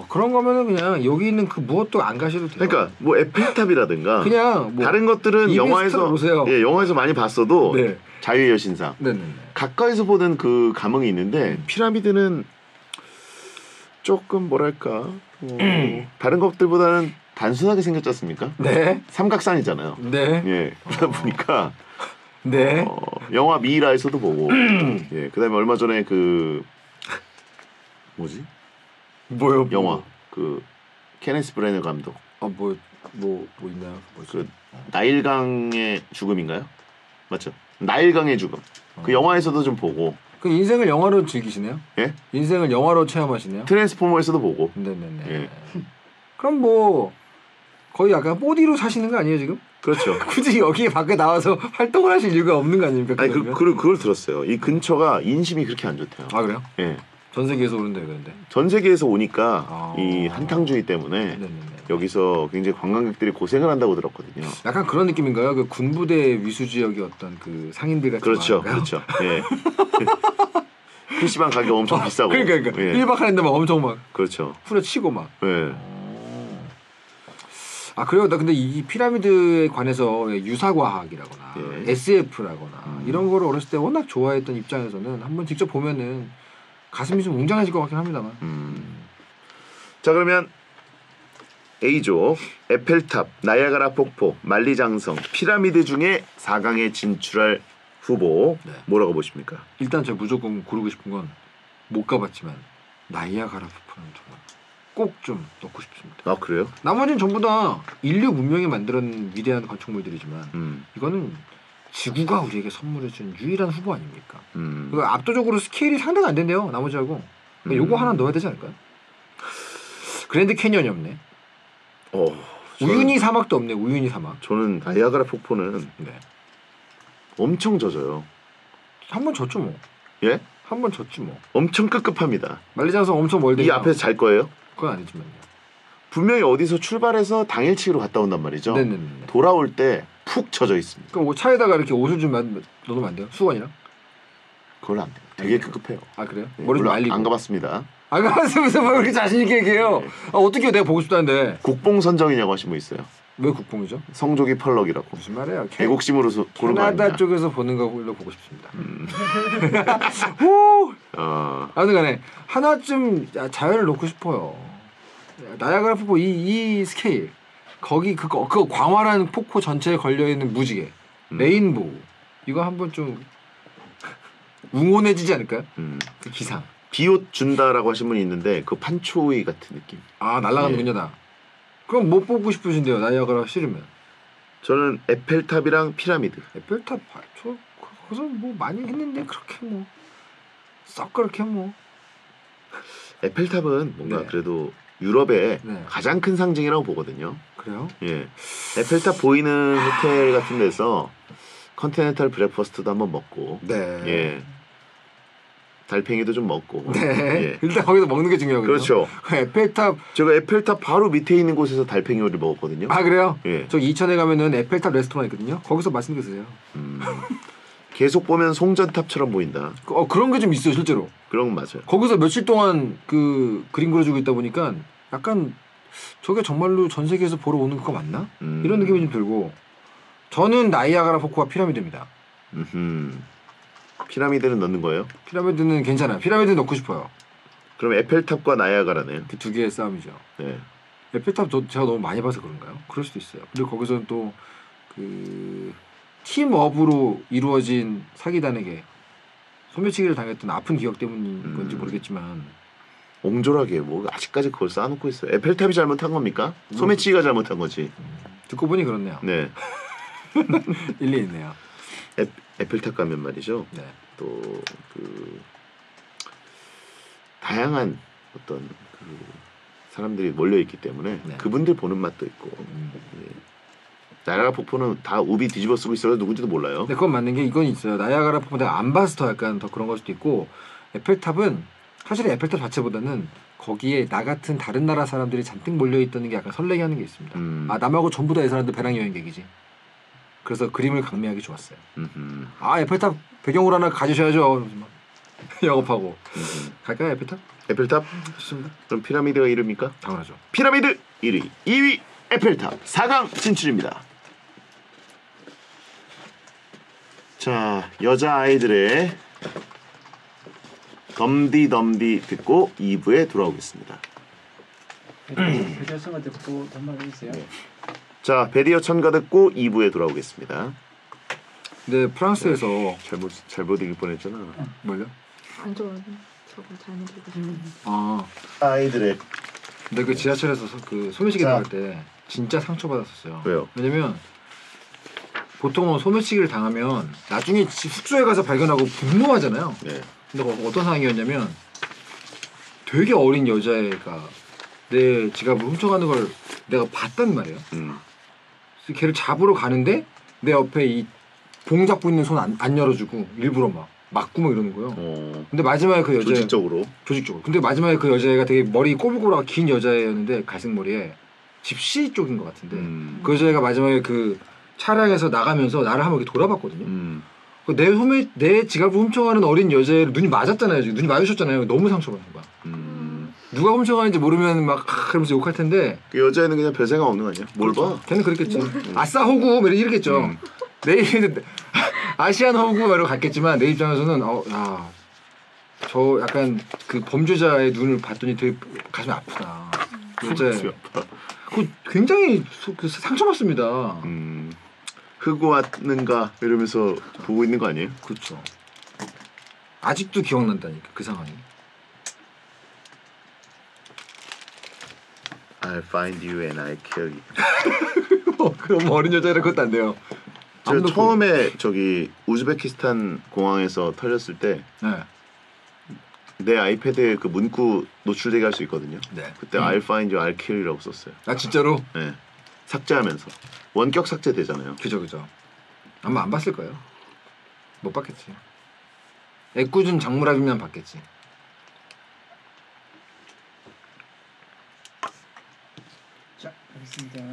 그런 거면은 그냥 여기 있는 그 무엇도 안 가셔도 돼요. 그러니까 뭐 에펠탑이라든가 그냥 뭐 다른 것들은 이베스트로 영화에서 보세요. 예, 영화에서 많이 봤어도 네. 자유의 여신상 네네네. 가까이서 보는 그 감흥이 있는데 피라미드는 조금 뭐랄까 다른 것들보다는 단순하게 생겼지 않습니까? 네. 삼각산이잖아요. 네. 예, 그러다 보니까 네. 영화 미이라에서도 보고 예, 그다음에 얼마 전에 그 뭐지? 뭐요? 영화 그 케네스 브래너 감독 뭐 있나요? 뭐지? 그 나일강의 죽음인가요? 맞죠? 나일강의 죽음. 그 영화에서도 좀 보고 그 인생을 영화로 즐기시네요? 예? 인생을 영화로 체험하시네요? 트랜스포머에서도 보고. 네네네. 예. 그럼 뭐 거의 약간 4D로 사시는 거 아니에요 지금? 그렇죠. 굳이 여기 밖에 나와서 활동을 하실 이유가 없는 거 아닙니까? 아니 그러면? 그걸 들었어요. 이 근처가 인심이 그렇게 안 좋대요. 아 그래요? 예. 전 세계에서 오는데 그런데. 전 세계에서 오니까 아. 이 한탕주의 때문에 네네네. 여기서 굉장히 관광객들이 고생을 한다고 들었거든요. 약간 그런 느낌인가요? 그 군부대 위수 지역의 어떤 그 상인들 같은 그렇죠, 거 아닌가요? 그렇죠. 예. PC방 가격 엄청 비싸고. 그러니까 예. 1박 하는데 막 엄청 막 그렇죠. 후려치고 막. 예. 아 그래요. 나 근데 이 피라미드에 관해서 유사과학이라거나 예. SF라거나 이런 거를 어렸을 때 워낙 좋아했던 입장에서는 한번 직접 보면은 가슴이 좀 웅장해질 것 같긴 합니다만. 자 그러면 A조 에펠탑, 나이아가라 폭포, 만리장성, 피라미드 중에 4강에 진출할 후보 네. 뭐라고 보십니까? 일단 제가 무조건 고르고 싶은 건 못 가봤지만 나이아가라 폭포는 정말 꼭 좀 넣고 싶습니다. 아 그래요? 나머지는 전부 다 인류 문명이 만들어낸 위대한 건축물들이지만 이거는 지구가 우리에게 선물해준 유일한 후보 아닙니까? 그러니까 압도적으로 스케일이 상대가 안 된대요 나머지하고. 그러니까 요거 하나 넣어야 되지 않을까요? 그랜드 캐년이 없네. 우유니 사막도 없네. 우유니 사막. 저는 나이아가라 폭포는 네. 엄청 젖어요. 한 번 졌죠 뭐. 예? 한 번 졌지 뭐. 엄청 급급합니다. 만리장성 엄청 멀대. 이 앞에서 잘 거예요? 그건 아니지만요. 분명히 어디서 출발해서 당일치기로 갔다 온단 말이죠. 네네네. 돌아올 때 푹 젖어 있습니다. 그럼 뭐 차에다가 이렇게 옷을 좀 넣으면 안 돼요? 수건이랑? 그건 안 돼요. 되게 급급해요. 아 그래요? 네, 머리 좀 물론 말리고. 안 가봤습니다. 안 가봤으면서 왜 그렇게 자신 있게 얘기해요? 네. 아 어떻게 내가 보고 싶다는데. 국뽕 선정이냐고 하신 분 있어요. 왜 국뽕이죠? 성조기 펄럭이라고. 무슨 말이에요? 애국심으로 고른 거 캐나다 아니냐. 쪽에서 보는 걸로 보고 싶습니다. 후! 아무튼간에 하나쯤 자연을 놓고 싶어요. 나이아가라 폭포 이 스케일 거기 그 광활한 폭포 전체에 걸려 있는 무지개 레인보우 이거 한번 좀 웅원해지지 않을까요? 그 기상. 비옷 준다라고 하신 분이 있는데 그 판초이 같은 느낌. 아 날아가는 예. 그녀다. 그럼 못 보고 싶으신데요 나이아가라 싫으면. 저는 에펠탑이랑 피라미드. 에펠탑 저 거기서 뭐 많이 했는데 그렇게 뭐 썩 그렇게 뭐. 에펠탑은 뭔가 네. 그래도 유럽의 네. 가장 큰 상징이라고 보거든요. 그래요? 예, 에펠탑 보이는 호텔 같은 데서 컨티넨탈 브레퍼스트도 한번 먹고, 네. 예, 달팽이도 좀 먹고, 네. 예. 일단 거기서 먹는 게 중요하거든요. 그렇죠. 에펠탑. 제가 에펠탑 바로 밑에 있는 곳에서 달팽이 요리를 먹었거든요. 아 그래요? 예. 저 이천에 가면은 에펠탑 레스토랑 있거든요. 거기서 맛있는 거 드세요. 계속 보면 송전탑처럼 보인다. 그런 게 좀 있어요 실제로. 그런 건 맞아요. 거기서 며칠 동안 그 그림 그려주고 있다 보니까 약간 저게 정말로 전 세계에서 보러 오는 거 맞나? 이런 느낌이 좀 들고. 저는 나이아가라 폭포와 피라미드입니다. 피라미드는 넣는 거예요? 피라미드는 괜찮아요. 피라미드 넣고 싶어요. 그럼 에펠탑과 나이아가라네요. 그 두 개의 싸움이죠. 네. 에펠탑 제가 너무 많이 봐서 그런가요? 그럴 수도 있어요. 그리고 거기서는 또 그 팀업으로 이루어진 사기단에게 소매치기를 당했던 아픈 기억 때문인 건지 모르겠지만 옹졸하게 뭐 아직까지 그걸 쌓아놓고 있어요. 에펠탑이 잘못한 겁니까? 소매치기가 잘못한 거지. 듣고 보니 그렇네요. 네. 일리 있네요. 에펠탑 가면 말이죠. 네. 또 그 다양한 어떤 그 사람들이 몰려 있기 때문에 네. 그분들 보는 맛도 있고. 예. 나야가라 폭포는 다 우비 뒤집어 쓰고 있어요. 누군지도 몰라요. 근데 그건 맞는 게 이건 있어요. 나이아가라 폭포 내가 안 봐서 더 약간 더 그런 걸 수도 있고 에펠탑은 사실 에펠탑 자체보다는 거기에 나 같은 다른 나라 사람들이 잔뜩 몰려 있다는 게 약간 설레게 하는 게 있습니다. 아 남하고 전부 다 이 사람들 배낭 여행객이지. 그래서 그림을 강미하기 좋았어요. 아 에펠탑 배경으로 하나 가주셔야죠. 이러면서 막 영업하고 갈까요 에펠탑? 에펠탑? 좋습니다. 그럼 피라미드가 1위입니까? 당연하죠. 피라미드 1위, 2위 에펠탑 4강 진출입니다. 자, 여자 아이들의 덤디덤디 듣고 2부에 돌아오겠습니다. 배려성을 듣고 한번 해주세요. 자, 베디어 천가 듣고 2부에 돌아오겠습니다. 근데 프랑스에서 잘못 읽을 뻔했잖아. 뭘요? 안 좋아. 저거 잘못 읽으시면. 아 아이들의 근데 그 지하철에서 그 소매치기 자. 당할 때 진짜 상처받았었어요. 왜요? 왜냐면 보통은 소매치기를 당하면 나중에 숙소에 가서 발견하고 분노하잖아요. 네. 근데 어떤 상황이었냐면 되게 어린 여자애가 내 지갑을 훔쳐가는 걸 내가 봤단 말이에요. 그래서 걔를 잡으러 가는데 내 옆에 이 봉 잡고 있는 손 안 열어주고 일부러 막 맞고 막 이러는 거예요. 근데 마지막에 그 여자 조직적으로. 근데 마지막에 그 여자애가 되게 머리 꼬불꼬불하고 긴 여자애였는데 갈색 머리에 집시 쪽인 것 같은데 그 여자애가 마지막에 그 차량에서 나가면서 나를 한번 이렇게 돌아봤거든요. 내 지갑을 훔쳐가는 어린 여자애를 눈이 맞았잖아요. 지금. 눈이 마주쳤잖아요. 너무 상처받는 거야. 누가 훔쳐가는지 모르면 막 그러면서 욕할 텐데 그 여자애는 그냥 별 생각 없는 거 아니야? 뭘 그렇죠. 봐? 걔는 그랬겠지. 아싸 호구 뭐 이러겠죠. 내일은 아시안 호구 이러고 갔겠지만 내 입장에서는 저 약간 그 범죄자의 눈을 봤더니 되게 가슴이 아프다. 여자애 그 굉장히 그 상처받습니다. 흑우 왔는가 이러면서 보고 있는 거 아니에요? 그렇죠. 아직도 기억난다니까 그 상황이. I'll find you and I kill you. 그럼 어린 여자애는 그것도 안 돼요. 저 아무도 처음에 저기 우즈베키스탄 공항에서 털렸을 때 내 네. 아이패드에 그 문구 노출되게 할 수 있거든요. 네. 그때 I'll find you, I'll kill you라고 썼어요. 아 진짜로? 네. 삭제하면서 원격 삭제되잖아요. 그죠. 아마 안 봤을 거예요. 못 봤겠지. 애꿎은 장무랍이면 봤겠지. 자, 알겠습니다.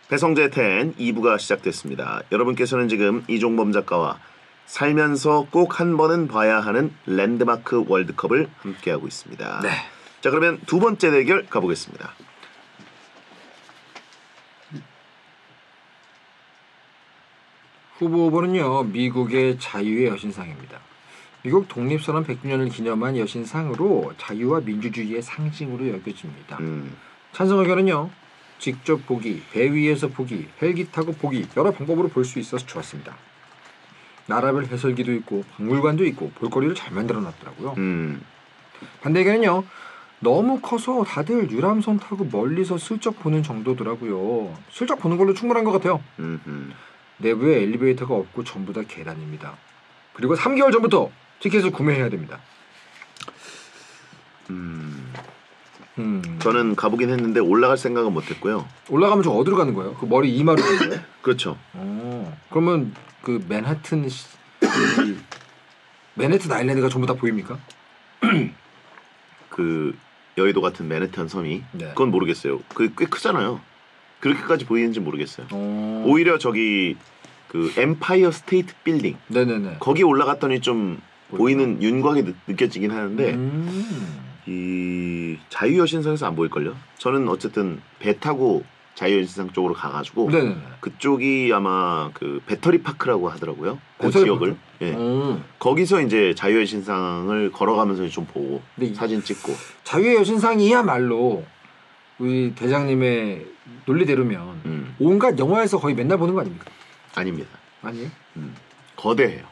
배성재 10 2부가 시작됐습니다. 여러분께서는 지금 이종범 작가와 살면서 꼭 한 번은 봐야 하는 랜드마크 월드컵을 함께하고 있습니다. 네. 자, 그러면 두 번째 대결 가보겠습니다. 후보 후보는요 미국의 자유의 여신상입니다. 미국 독립선언 100주년을 기념한 여신상으로 자유와 민주주의의 상징으로 여겨집니다. 찬성 의견은요 직접 보기, 배 위에서 보기, 헬기 타고 보기 여러 방법으로 볼 수 있어서 좋았습니다. 나라별 해설기도 있고 박물관도 있고 볼거리를 잘 만들어놨더라고요. 반대 의견은요 너무 커서 다들 유람선 타고 멀리서 슬쩍 보는 정도더라고요. 슬쩍 보는 걸로 충분한 것 같아요. 내부에 엘리베이터가 없고 전부 다 계단입니다. 그리고 3개월 전부터 티켓을 구매해야 됩니다. 저는 가보긴 했는데 올라갈 생각은 못했고요. 올라가면 저 어디로 가는 거예요? 그 머리 이마로 가는 거예요? 그렇죠. 그러면 그 맨하튼 아일랜드가 전부 다 보입니까? 그 여의도 같은 맨해튼 섬이 네. 그건 모르겠어요. 그 꽤 크잖아요. 그렇게까지 보이는지 모르겠어요. 오히려 저기 그 엠파이어 스테이트 빌딩 네네네. 거기 올라갔더니 좀 보이는 윤곽이 느껴지긴 하는데 이 자유여신상에서 안 보일걸요? 저는 어쨌든 배 타고 자유여신상 쪽으로 가가지고 네네네. 그쪽이 아마 그 배터리 파크라고 하더라고요. 그 배터리 지역을 파크? 예. 거기서 이제 자유여신상을 걸어가면서 좀 보고 네. 사진 찍고 자유의 여신상이야말로 우리 대장님의 논리대로면 온갖 영화에서 거의 맨날 보는 거 아닙니까? 아닙니다. 아니에요? 거대해요.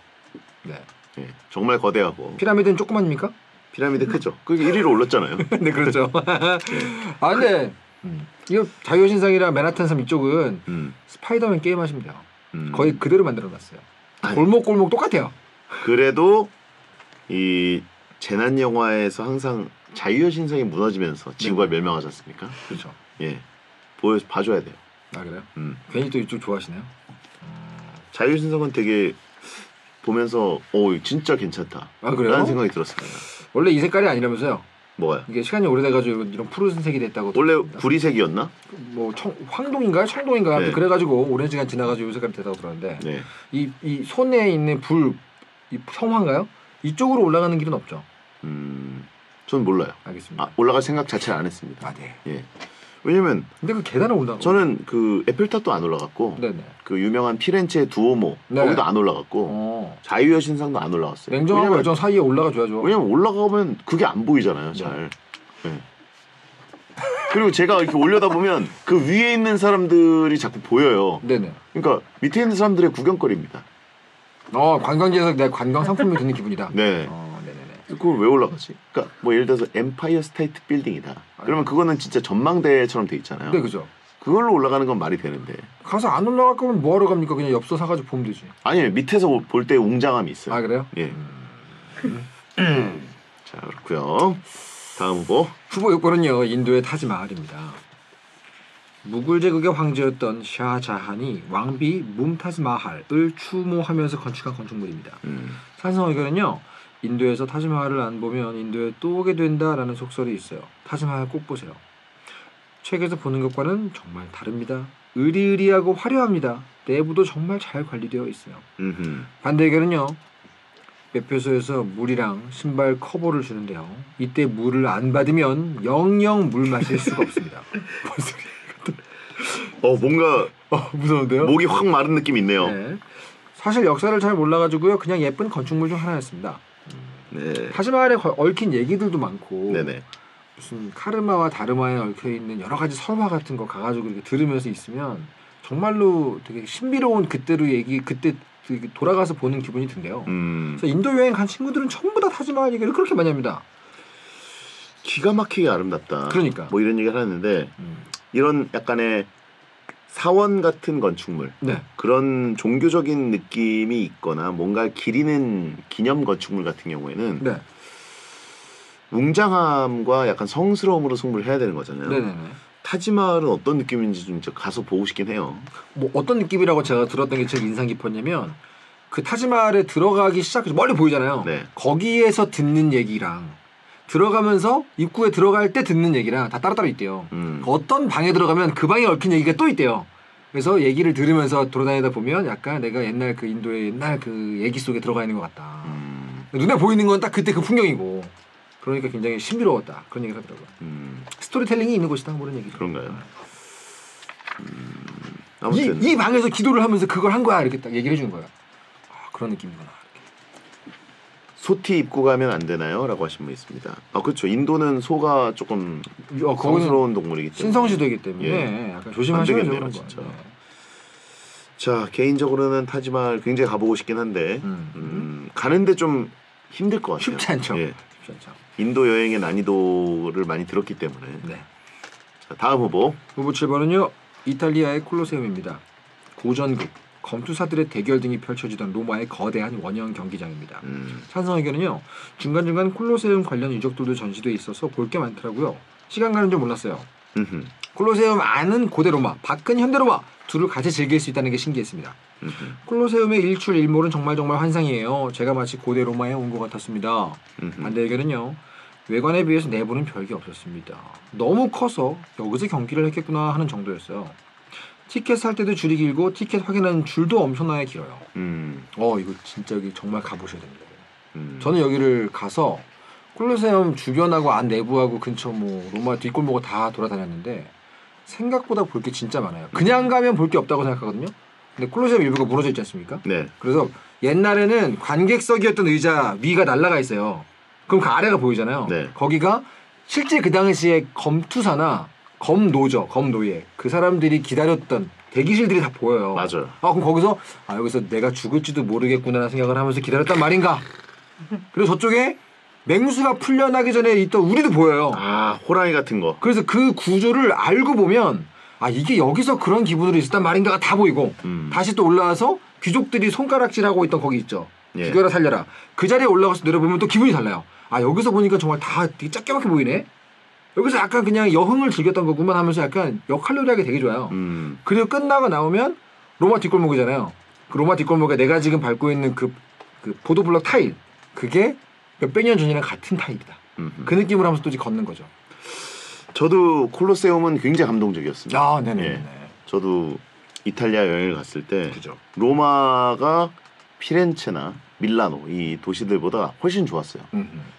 네. 예, 정말 거대하고 피라미드는 조그만입니까? 피라미드 크죠. 그게 1위로 올랐잖아요. 네 그렇죠. 아 근데 이거 자유의 신상이랑 맨하탄 섬 이쪽은 스파이더맨 게임 하시면 돼요. 거의 그대로 만들어놨어요. 골목골목 똑같아요. 그래도 이 재난 영화에서 항상 자유의 신상이 무너지면서 지구가 멸망하지 않습니까? 그렇죠. 예, 봐줘야 돼요. 아 그래요? 괜히 또 이쪽 좋아하시네요. 자유의 신상은 되게 보면서 진짜 괜찮다. 아 그래요? 라는 생각이 들었습니다. 원래 이 색깔이 아니라면서요? 뭐가요? 이게 시간이 오래돼가지고 이런 푸른색이 됐다고. 원래 들었습니다. 구리색이었나? 뭐 황동인가요? 청동인가? 네. 그래가지고 오랜 시간 지나가지고 이 색깔이 됐다고 들었는데 네. 이 손에 있는 이 성화인가요? 이쪽으로 올라가는 길은 없죠. 전 몰라요. 알겠습니다. 올라갈 생각 자체를 안 했습니다. 아 네. 예. 왜냐면 근데 그 계단을 올라가. 저는 그 에펠탑도 안 올라갔고, 네네. 그 유명한 피렌체 두오모 네. 거기도 안 올라갔고, 자유의 신상도 안 올라갔어요. 냉정하고 왜냐면- 열정 사이에 올라가줘야죠. 왜냐면 올라가면 그게 안 보이잖아요, 잘. 네. 그리고 제가 이렇게 올려다 보면 그 위에 있는 사람들이 자꾸 보여요. 네네. 그러니까 밑에 있는 사람들의 구경거리입니다. 관광지에서 내 관광 상품이 되는 기분이다. 네. 네네네. 그걸 왜 올라가지? 그러니까 뭐 예를 들어서 엠파이어 스테이트 빌딩이다. 그러면 그거는 진짜 전망대처럼 돼 있잖아요. 네 그죠. 그걸로 올라가는 건 말이 되는데. 가서 안 올라갈 거면 뭐하러 갑니까? 그냥 엽서 사가지고 보면 되지. 아니 밑에서 볼 때 웅장함이 있어요. 아 그래요? 예. 자 그렇고요. 다음 후보. 후보 6번은요 인도의 타지마할입니다. 무굴 제국의 황제였던 샤자한이 왕비 뭄타즈 마할을 추모하면서 건축한 건축물입니다. 찬성 의견은요 인도에서 타지마할을 안 보면 인도에 또 오게 된다라는 속설이 있어요. 타지마할 꼭 보세요. 책에서 보는 것과는 정말 다릅니다. 으리으리하고 화려합니다. 내부도 정말 잘 관리되어 있어요. 반대 의견은요 매표소에서 물이랑 신발 커버를 주는데요. 이때 물을 안 받으면 영영 물 마실 수가 없습니다. 뭔 소리야? 뭔가 무서운데요? 목이 확 마른 느낌이 있네요. 네. 사실 역사를 잘 몰라가지고요. 그냥 예쁜 건축물 중 하나였습니다. 네. 타지마할에 얽힌 얘기들도 많고 네네. 무슨 카르마와 다르마에 얽혀있는 여러 가지 설화 같은 거 가가지고 이렇게 들으면서 있으면 정말로 되게 신비로운 그때 돌아가서 보는 기분이 든대요. 그래서 인도 여행 간 친구들은 전부 다 타지마할 얘기를 그렇게 많이 합니다. 기가 막히게 아름답다. 그러니까. 뭐 이런 얘기를 하는데 이런 약간의 사원 같은 건축물, 네. 그런 종교적인 느낌이 있거나 뭔가 기리는 기념 건축물 같은 경우에는 네. 웅장함과 약간 성스러움으로 승부를 해야 되는 거잖아요. 네네네. 타지마할은 어떤 느낌인지 좀 가서 보고 싶긴 해요. 뭐 어떤 느낌이라고 제가 들었던 게 제일 인상 깊었냐면 그 타지마할에 들어가기 시작해서 멀리 보이잖아요. 네. 거기에서 듣는 얘기랑 들어가면서 입구에 들어갈 때 듣는 얘기랑 다 따로따로 있대요. 어떤 방에 들어가면 그 방에 얽힌 얘기가 또 있대요. 그래서 얘기를 들으면서 돌아다니다 보면 약간 내가 옛날 그 인도의 옛날 그 얘기 속에 들어가 있는 것 같다. 눈에 보이는 건 딱 그때 그 풍경이고 그러니까 굉장히 신비로웠다. 그런 얘기를 하더라고요. 스토리텔링이 있는 곳이다. 뭐 그런 얘기죠. 그런가요? 아무튼 이 방에서 기도를 하면서 그걸 한 거야. 이렇게 딱 얘기를 해주는 거예요. 그런 느낌이구나. 소티 입고 가면 안 되나요? 라고 하신 분 있습니다. 그렇죠. 인도는 소가 조금 성스러운 동물이기 때문에 신성시되기 때문에 약간 조심하셔야죠. 되겠네요, 그런 거. 진짜. 자, 개인적으로는 타지마할 굉장히 가보고 싶긴 한데 가는데 좀 힘들 것 같아요. 쉽지 않죠. 예. 쉽지 않죠. 인도 여행의 난이도를 많이 들었기 때문에. 네. 자, 다음 후보. 후보 7번은요. 이탈리아의 콜로세움입니다. 고전국, 검투사들의 대결 등이 펼쳐지던 로마의 거대한 원형 경기장입니다. 찬성 의견은요. 중간중간 콜로세움 관련 유적들도 전시돼 있어서 볼 게 많더라고요. 시간 가는 줄 몰랐어요. 콜로세움 안은 고대 로마, 밖은 현대 로마 둘을 같이 즐길 수 있다는 게 신기했습니다. 콜로세움의 일출일몰은 정말 환상이에요. 제가 마치 고대 로마에 온 것 같았습니다. 반대 의견은요. 외관에 비해서 내부는 별게 없었습니다. 너무 커서 여기서 경기를 했겠구나 하는 정도였어요. 티켓 살 때도 줄이 길고 티켓 확인하는 줄도 엄청나게 길어요. 이거 진짜 여기 정말 가보셔야 됩니다. 저는 여기를 가서 콜로세움 주변하고 안 내부하고 근처 뭐 로마 뒷골목을 다 돌아다녔는데 생각보다 볼 게 진짜 많아요. 그냥 가면 볼 게 없다고 생각하거든요. 근데 콜로세움 일부가 무너져 있지 않습니까? 네. 그래서 옛날에는 관객석이었던 의자 위가 날아가 있어요. 그럼 그 아래가 보이잖아요. 네. 거기가 실제 그 당시에 검투사나 검노예 그 사람들이 기다렸던 대기실들이 다 보여요. 맞아요. 그럼 거기서 여기서 내가 죽을지도 모르겠구나 생각을 하면서 기다렸단 말인가 그리고 저쪽에 맹수가 풀려나기 전에 있던 우리도 보여요. 아 호랑이 같은 거. 그래서 그 구조를 알고 보면 아 이게 여기서 그런 기분으로 있었단 말인가가 다 보이고 다시 또 올라와서 귀족들이 손가락질하고 있던 거기 있죠. 예. 죽여라 살려라. 그 자리에 올라가서 내려보면 또 기분이 달라요. 아 여기서 보니까 정말 다 되게 작게밖에 보이네. 여기서 약간 그냥 여흥을 즐겼던 거구만 하면서 약간 역할놀이하기 되게 좋아요. 그리고 끝나고 나오면 로마 뒷골목이잖아요. 그 로마 뒷골목에 내가 지금 밟고 있는 그 보도블럭 타일 그게 몇백 년 전이랑 같은 타일이다. 그 느낌을 하면서 또 이제 걷는 거죠. 저도 콜로세움은 굉장히 감동적이었습니다. 아, 네네. 예. 저도 이탈리아 여행을 갔을 때 그죠. 로마가 피렌체나 밀라노 이 도시들보다 훨씬 좋았어요.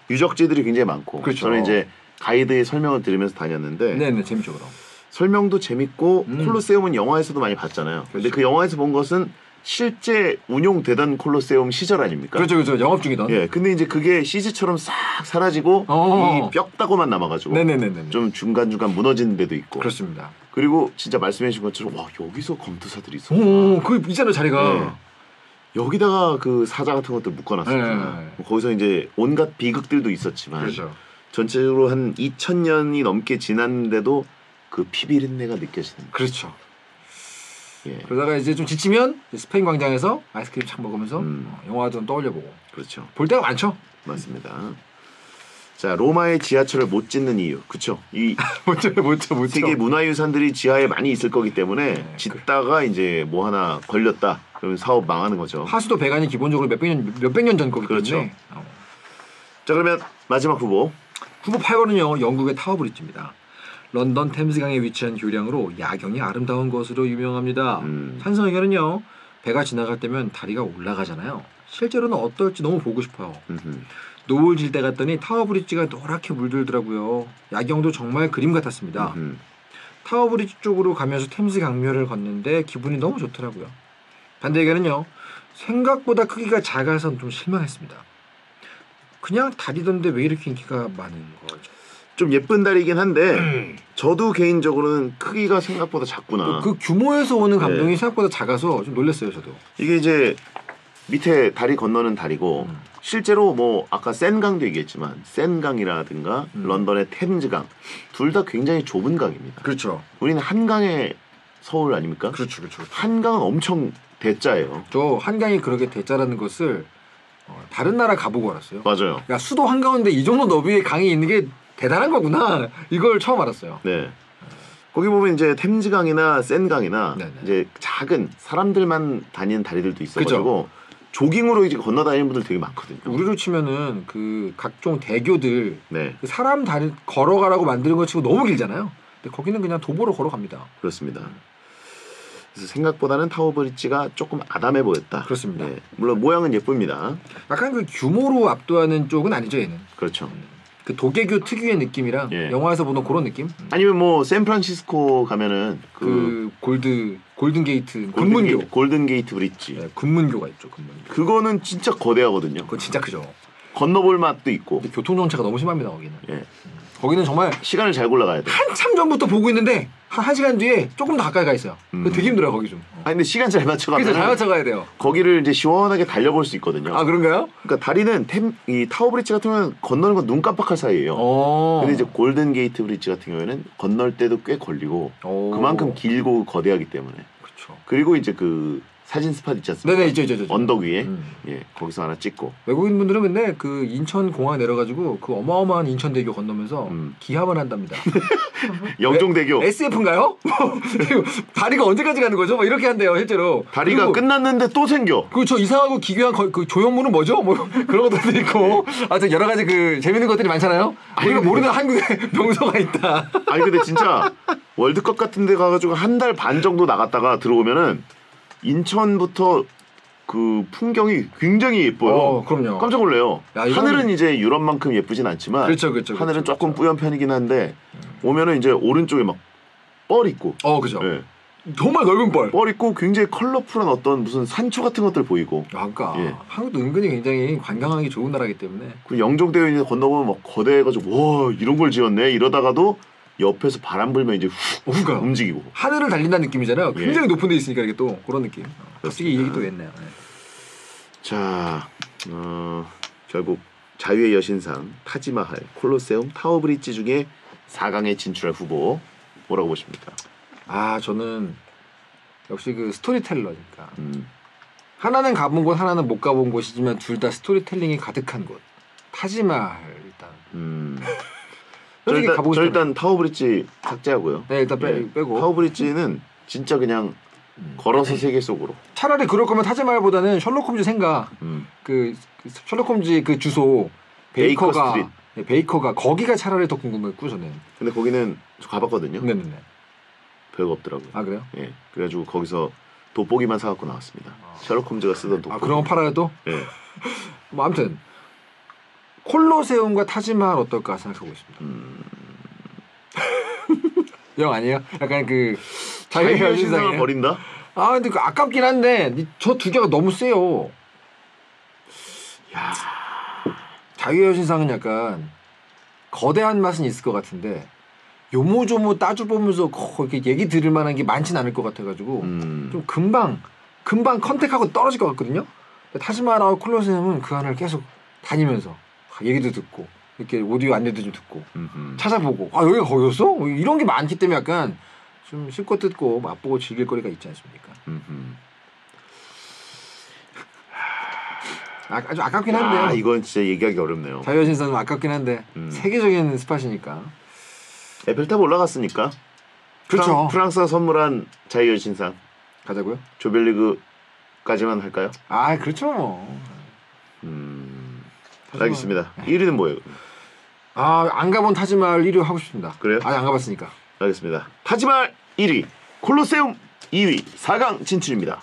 유적지들이 굉장히 많고 그렇죠. 저는 이제 가이드의 설명을 들으면서 다녔는데 네네 재밌죠 그럼. 설명도 재밌고 콜로세움은 영화에서도 많이 봤잖아요. 근데 그 영화에서 본 것은 실제 운용되던 콜로세움 시절 아닙니까? 그렇죠 영업 중이던. 예, 근데 이제 그게 CG처럼 싹 사라지고 이 뼈다고만 남아가지고 네네네네. 좀 중간중간 무너지는 데도 있고 그렇습니다. 그리고 진짜 말씀해주신 것처럼 와 여기서 검투사들이 있어. 그 있잖아요 자리가. 네. 여기다가 그 사자 같은 것들 묶어놨었잖아. 네. 거기서 이제 온갖 비극들도 있었지만 그렇죠. 전체적으로 한 2000년이 넘게 지났는데도 그 피비린내가 느껴지는. 그렇죠. 예, 그러다가 이제 좀 지치면 스페인 광장에서 아이스크림 착 먹으면서 음. 영화 좀 떠올려보고 그렇죠. 볼 때가 많죠. 맞습니다. 자 로마의 지하철을 못 짓는 이유, 그렇죠? 이 못죠. 세계 문화유산들이 지하에 많이 있을 거기 때문에 네, 짓다가 이제 뭐 하나 걸렸다. 그러면 사업 망하는 거죠. 하수도 배관이 기본적으로 몇백 년 전 거기 그렇죠. 때문에. 자 그러면 마지막 후보. 후보 8번은요 영국의 타워브리지입니다. 런던 템스강에 위치한 교량으로 야경이 아름다운 것으로 유명합니다. 찬성 의견은요 배가 지나갈 때면 다리가 올라가잖아요. 실제로는 어떨지 너무 보고 싶어요. 노을 질 때 갔더니 타워브리지가 노랗게 물들더라고요. 야경도 정말 그림 같았습니다. 타워브리지 쪽으로 가면서 템스 강변을 걷는데 기분이 너무 좋더라고요. 반대 의견은요 생각보다 크기가 작아서 좀 실망했습니다. 그냥 다리던데 왜 이렇게 인기가 많은 거죠? 좀 예쁜 다리이긴 한데 저도 개인적으로는 크기가 생각보다 작구나. 그 규모에서 오는 감동이 네. 생각보다 작아서 좀 놀랐어요 저도. 이게 이제 밑에 다리 건너는 다리고 실제로 뭐 아까 센강도 얘기했지만 센강이라든가 런던의 템즈강 둘 다 굉장히 좁은 강입니다. 그렇죠. 우리는 한강의 서울 아닙니까? 그렇죠. 한강은 엄청 대자예요. 저 한강이 그렇게 대자라는 것을 다른 나라 가보고 알았어요. 맞아요. 야 수도 한가운데 이 정도 너비의 강이 있는 게 대단한 거구나. 이걸 처음 알았어요. 네. 거기 보면 이제 템즈강이나 센강이나 네네. 이제 작은 사람들만 다니는 다리들도 있어가지고 조깅으로 이제 건너 다니는 분들 되게 많거든요. 우리로 치면은 그 각종 대교들 네, 그 사람 다리 걸어가라고 만드는 거 치고 너무 길잖아요. 근데 거기는 그냥 도보로 걸어갑니다. 그렇습니다. 그래서 생각보다는 타워브리지가 조금 아담해 보였다. 그렇습니다. 네, 물론 모양은 예쁩니다. 약간 그 규모로 압도하는 쪽은 아니죠 얘는. 그렇죠. 그 도계교 특유의 느낌이랑 예. 영화에서 보던 그런 느낌. 아니면 뭐 샌프란시스코 가면은 그 골든 게이트 군문교. 골든 게이트 브릿지. 네, 군문교가 있죠. 군문교. 그거는 진짜 거대하거든요. 그거 진짜 크죠. 건너볼 맛도 있고. 근데 교통 정체가 너무 심합니다 거기는. 예. 거기는 정말 시간을 잘 골라가야 돼. 한참 전부터 보고 있는데 한 시간 뒤에 조금 더 가까이 가 있어요. 그거 되게 힘들어요 거기 좀. 아니 근데 시간 잘 맞춰가면 그래서 잘 맞춰가야 돼요. 거기를 이제 시원하게 달려볼 수 있거든요. 아 그런가요? 그러니까 다리는 이 타워 브릿지 같은 경우는 건너는 건 눈 깜빡할 사이예요. 근데 이제 골든 게이트 브릿지 같은 경우에는 건널 때도 꽤 걸리고 그만큼 길고 거대하기 때문에. 그렇죠. 그리고 이제 그 사진 스팟 있지 않습니까? 네네 있죠. 언덕 위에 예 거기서 하나 찍고. 외국인 분들은 맨날 그 인천 공항 내려가지고 그 어마어마한 인천대교 건너면서 기합을 한답니다. 영종대교 SF인가요? 다리가 언제까지 가는 거죠? 막 이렇게 한대요 실제로. 다리가 그리고 끝났는데 또 생겨. 그 이상하고 기괴한 그 조형물은 뭐죠? 뭐 그런 것들도 있고. 하여튼 여러 가지 그 재밌는 것들이 많잖아요. 우리가 모르는 한국의 명소가 있다. 아니 근데 진짜 월드컵 같은 데 가가지고 한 달 반 정도 나갔다가 들어오면은 인천부터 그 풍경이 굉장히 예뻐요. 그럼요. 깜짝 놀래요. 야, 이건- 하늘은 이제 유럽만큼 예쁘진 않지만 그렇죠. 하늘은 조금 뿌연 편이긴 한데 오면은 이제 오른쪽에 막 뻘 있고 그죠. 예. 정말 넓은 뻘. 뻘 있고 굉장히 컬러풀한 어떤 무슨 산초 같은 것들 보이고 그러니까 예. 한국도 은근히 굉장히 관광하기 좋은 나라이기 때문에. 그 영종대교 이제 건너보면 막 거대해가지고 와 이런 걸 지었네 이러다가도 옆에서 바람 불면 이제 훅 그러니까. 움직이고. 하늘을 달린다는 느낌이잖아요. 예. 굉장히 높은 데 있으니까 이게 또 그런 느낌. 갑자기 이 얘기 또 했네요. 네. 자 결국 자유의 여신상, 타지마할, 콜로세움, 타워브릿지 중에 4강에 진출할 후보 뭐라고 보십니까? 아 저는 역시 그 스토리텔러니까 하나는 가본 곳 하나는 못 가본 곳이지만 둘 다 스토리텔링이 가득한 곳 타지마할 일단 솔직히 가보고 저 싶잖아요. 일단 타워브릿지 삭제하고요. 네 일단 빼고 타워브릿지는 진짜 그냥 걸어서 세계 속으로. 차라리 그럴 거면 타지마할보다는 셜록 홈즈 생각 그 셜록 홈즈 그 주소 베이커 베이커가 스트리트. 네, 베이커가 거기가 차라리 더 궁금했고 저는 근데 거기는 저 가봤거든요. 네네네 별거 없더라고요. 아 그래요? 예, 그래가지고 거기서 돋보기만 사갖고 나왔습니다. 셜록 홈즈가 쓰던 돋보기. 아 그런 거 팔아요 또? 예. 뭐 아무튼 콜로세움과 타지마할 어떨까 생각하고 있습니다. 영 아니에요? 약간 그 자유의 자유의 신상을 여신상이에요? 버린다? 아 근데 그 아깝긴 한데 저 두 개가 너무 세요. 야, 자유의 여신상은 약간 거대한 맛은 있을 것 같은데 요모조모 따져보면서 이렇게 얘기 들을 만한 게 많진 않을 것 같아가지고 좀 금방 컨택하고 떨어질 것 같거든요. 타지마할하고 콜로세움은 그 안을 계속 다니면서 얘기도 듣고 이렇게 오디오 안내도 좀 듣고 찾아보고 아 여기가 거기였어? 이런 게 많기 때문에 약간 좀 실컷 듣고 맛보고 즐길 거리가 있지 않습니까? 아주 아깝긴 한데요. 아, 이건 진짜 얘기하기 어렵네요. 자유여신상은 아깝긴 한데 세계적인 스팟이니까. 에펠탑 올라갔으니까. 그렇죠. 프랑스가 선물한 자유의 신상 가자고요? 조별리그까지만 할까요? 아 그렇죠 뭐. 알겠습니다. 1위는 뭐예요? 아안 가본 타지마할 1위 하고 싶습니다. 그래요? 아직 안 가봤으니까. 알겠습니다. 타지마할 1위, 콜로세움 2위, 4강 진출입니다.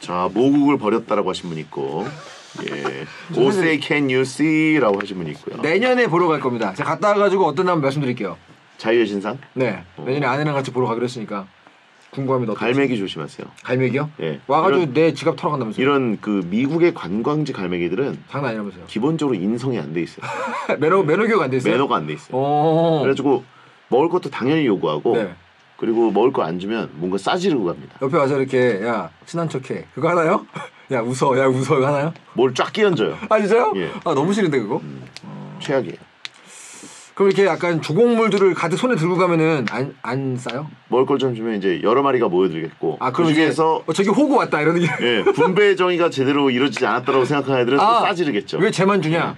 자, 모국을 버렸다라고 하신 분 있고, 예, 오세이 can you see라고 하신 분 있고요. 내년에 보러 갈 겁니다. 제가 갔다 와가지고 어떤 한번 말씀드릴게요. 자유의 신상, 네 내년에 아내랑 같이 보러 가기로 했으니까 궁금합니다. 어떨지. 갈매기 조심하세요. 갈매기요? 예, 와가지고 내 지갑 털어간다면서요? 이런 그 미국의 관광지 갈매기들은 장난 아니라면서요? 기본적으로 인성이 안 돼 있어요. 매너 교육 안 돼 있어요? 매너가 안 돼 있어요. 오. 그래가지고 먹을 것도 당연히 요구하고, 네. 그리고 먹을 거 안 주면 뭔가 싸지르고 갑니다. 옆에 와서 이렇게 야 친한 척해 그거 하나요? 야 웃어 이거 하나요? 뭘 쫙 끼얹어요. 아 진짜요? 예. 아 너무 싫은데 그거? 최악이에요. 그럼 이렇게 약간 조곡물들을 가득 손에 들고 가면은 안 싸요? 먹을 걸 좀 주면 이제 여러 마리가 모여들겠고, 아 그 그럼 중에서 이제 저기 호구 왔다 이러는 게 예, 분배 정의가 제대로 이루어지지 않았다고 생각하는 애들은 또 싸지르겠죠. 왜 쟤만 주냐?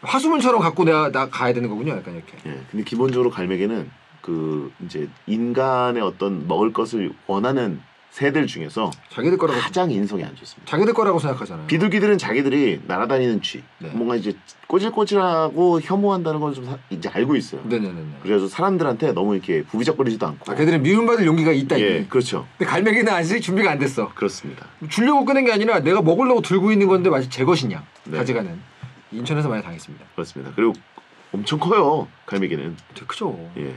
화수문처럼 갖고 나 가야 되는 거군요 약간 이렇게. 예, 근데 기본적으로 갈매기는 그 이제 인간의 어떤 먹을 것을 원하는 새들 중에서 자기들 거라고 가장 인성이 안 좋습니다. 자기들 거라고 생각하잖아요. 비둘기들은 자기들이 날아다니는 쥐, 네. 뭔가 이제 꼬질꼬질하고 혐오한다는 걸 좀 이제 알고 있어요. 네네네. 그래서 사람들한테 너무 이렇게 부비적거리지도 않고. 아 걔들은 미움받을 용기가 있다. 예, 이미. 그렇죠. 근데 갈매기는 아직 준비가 안 됐어. 그렇습니다. 주려고 꺼낸 게 아니라 내가 먹으려고 들고 있는 건데 마치 제 것이냐 네. 가져가는. 인천에서 많이 당했습니다. 그렇습니다. 그리고 엄청 커요, 갈매기는. 되게 크죠. 예.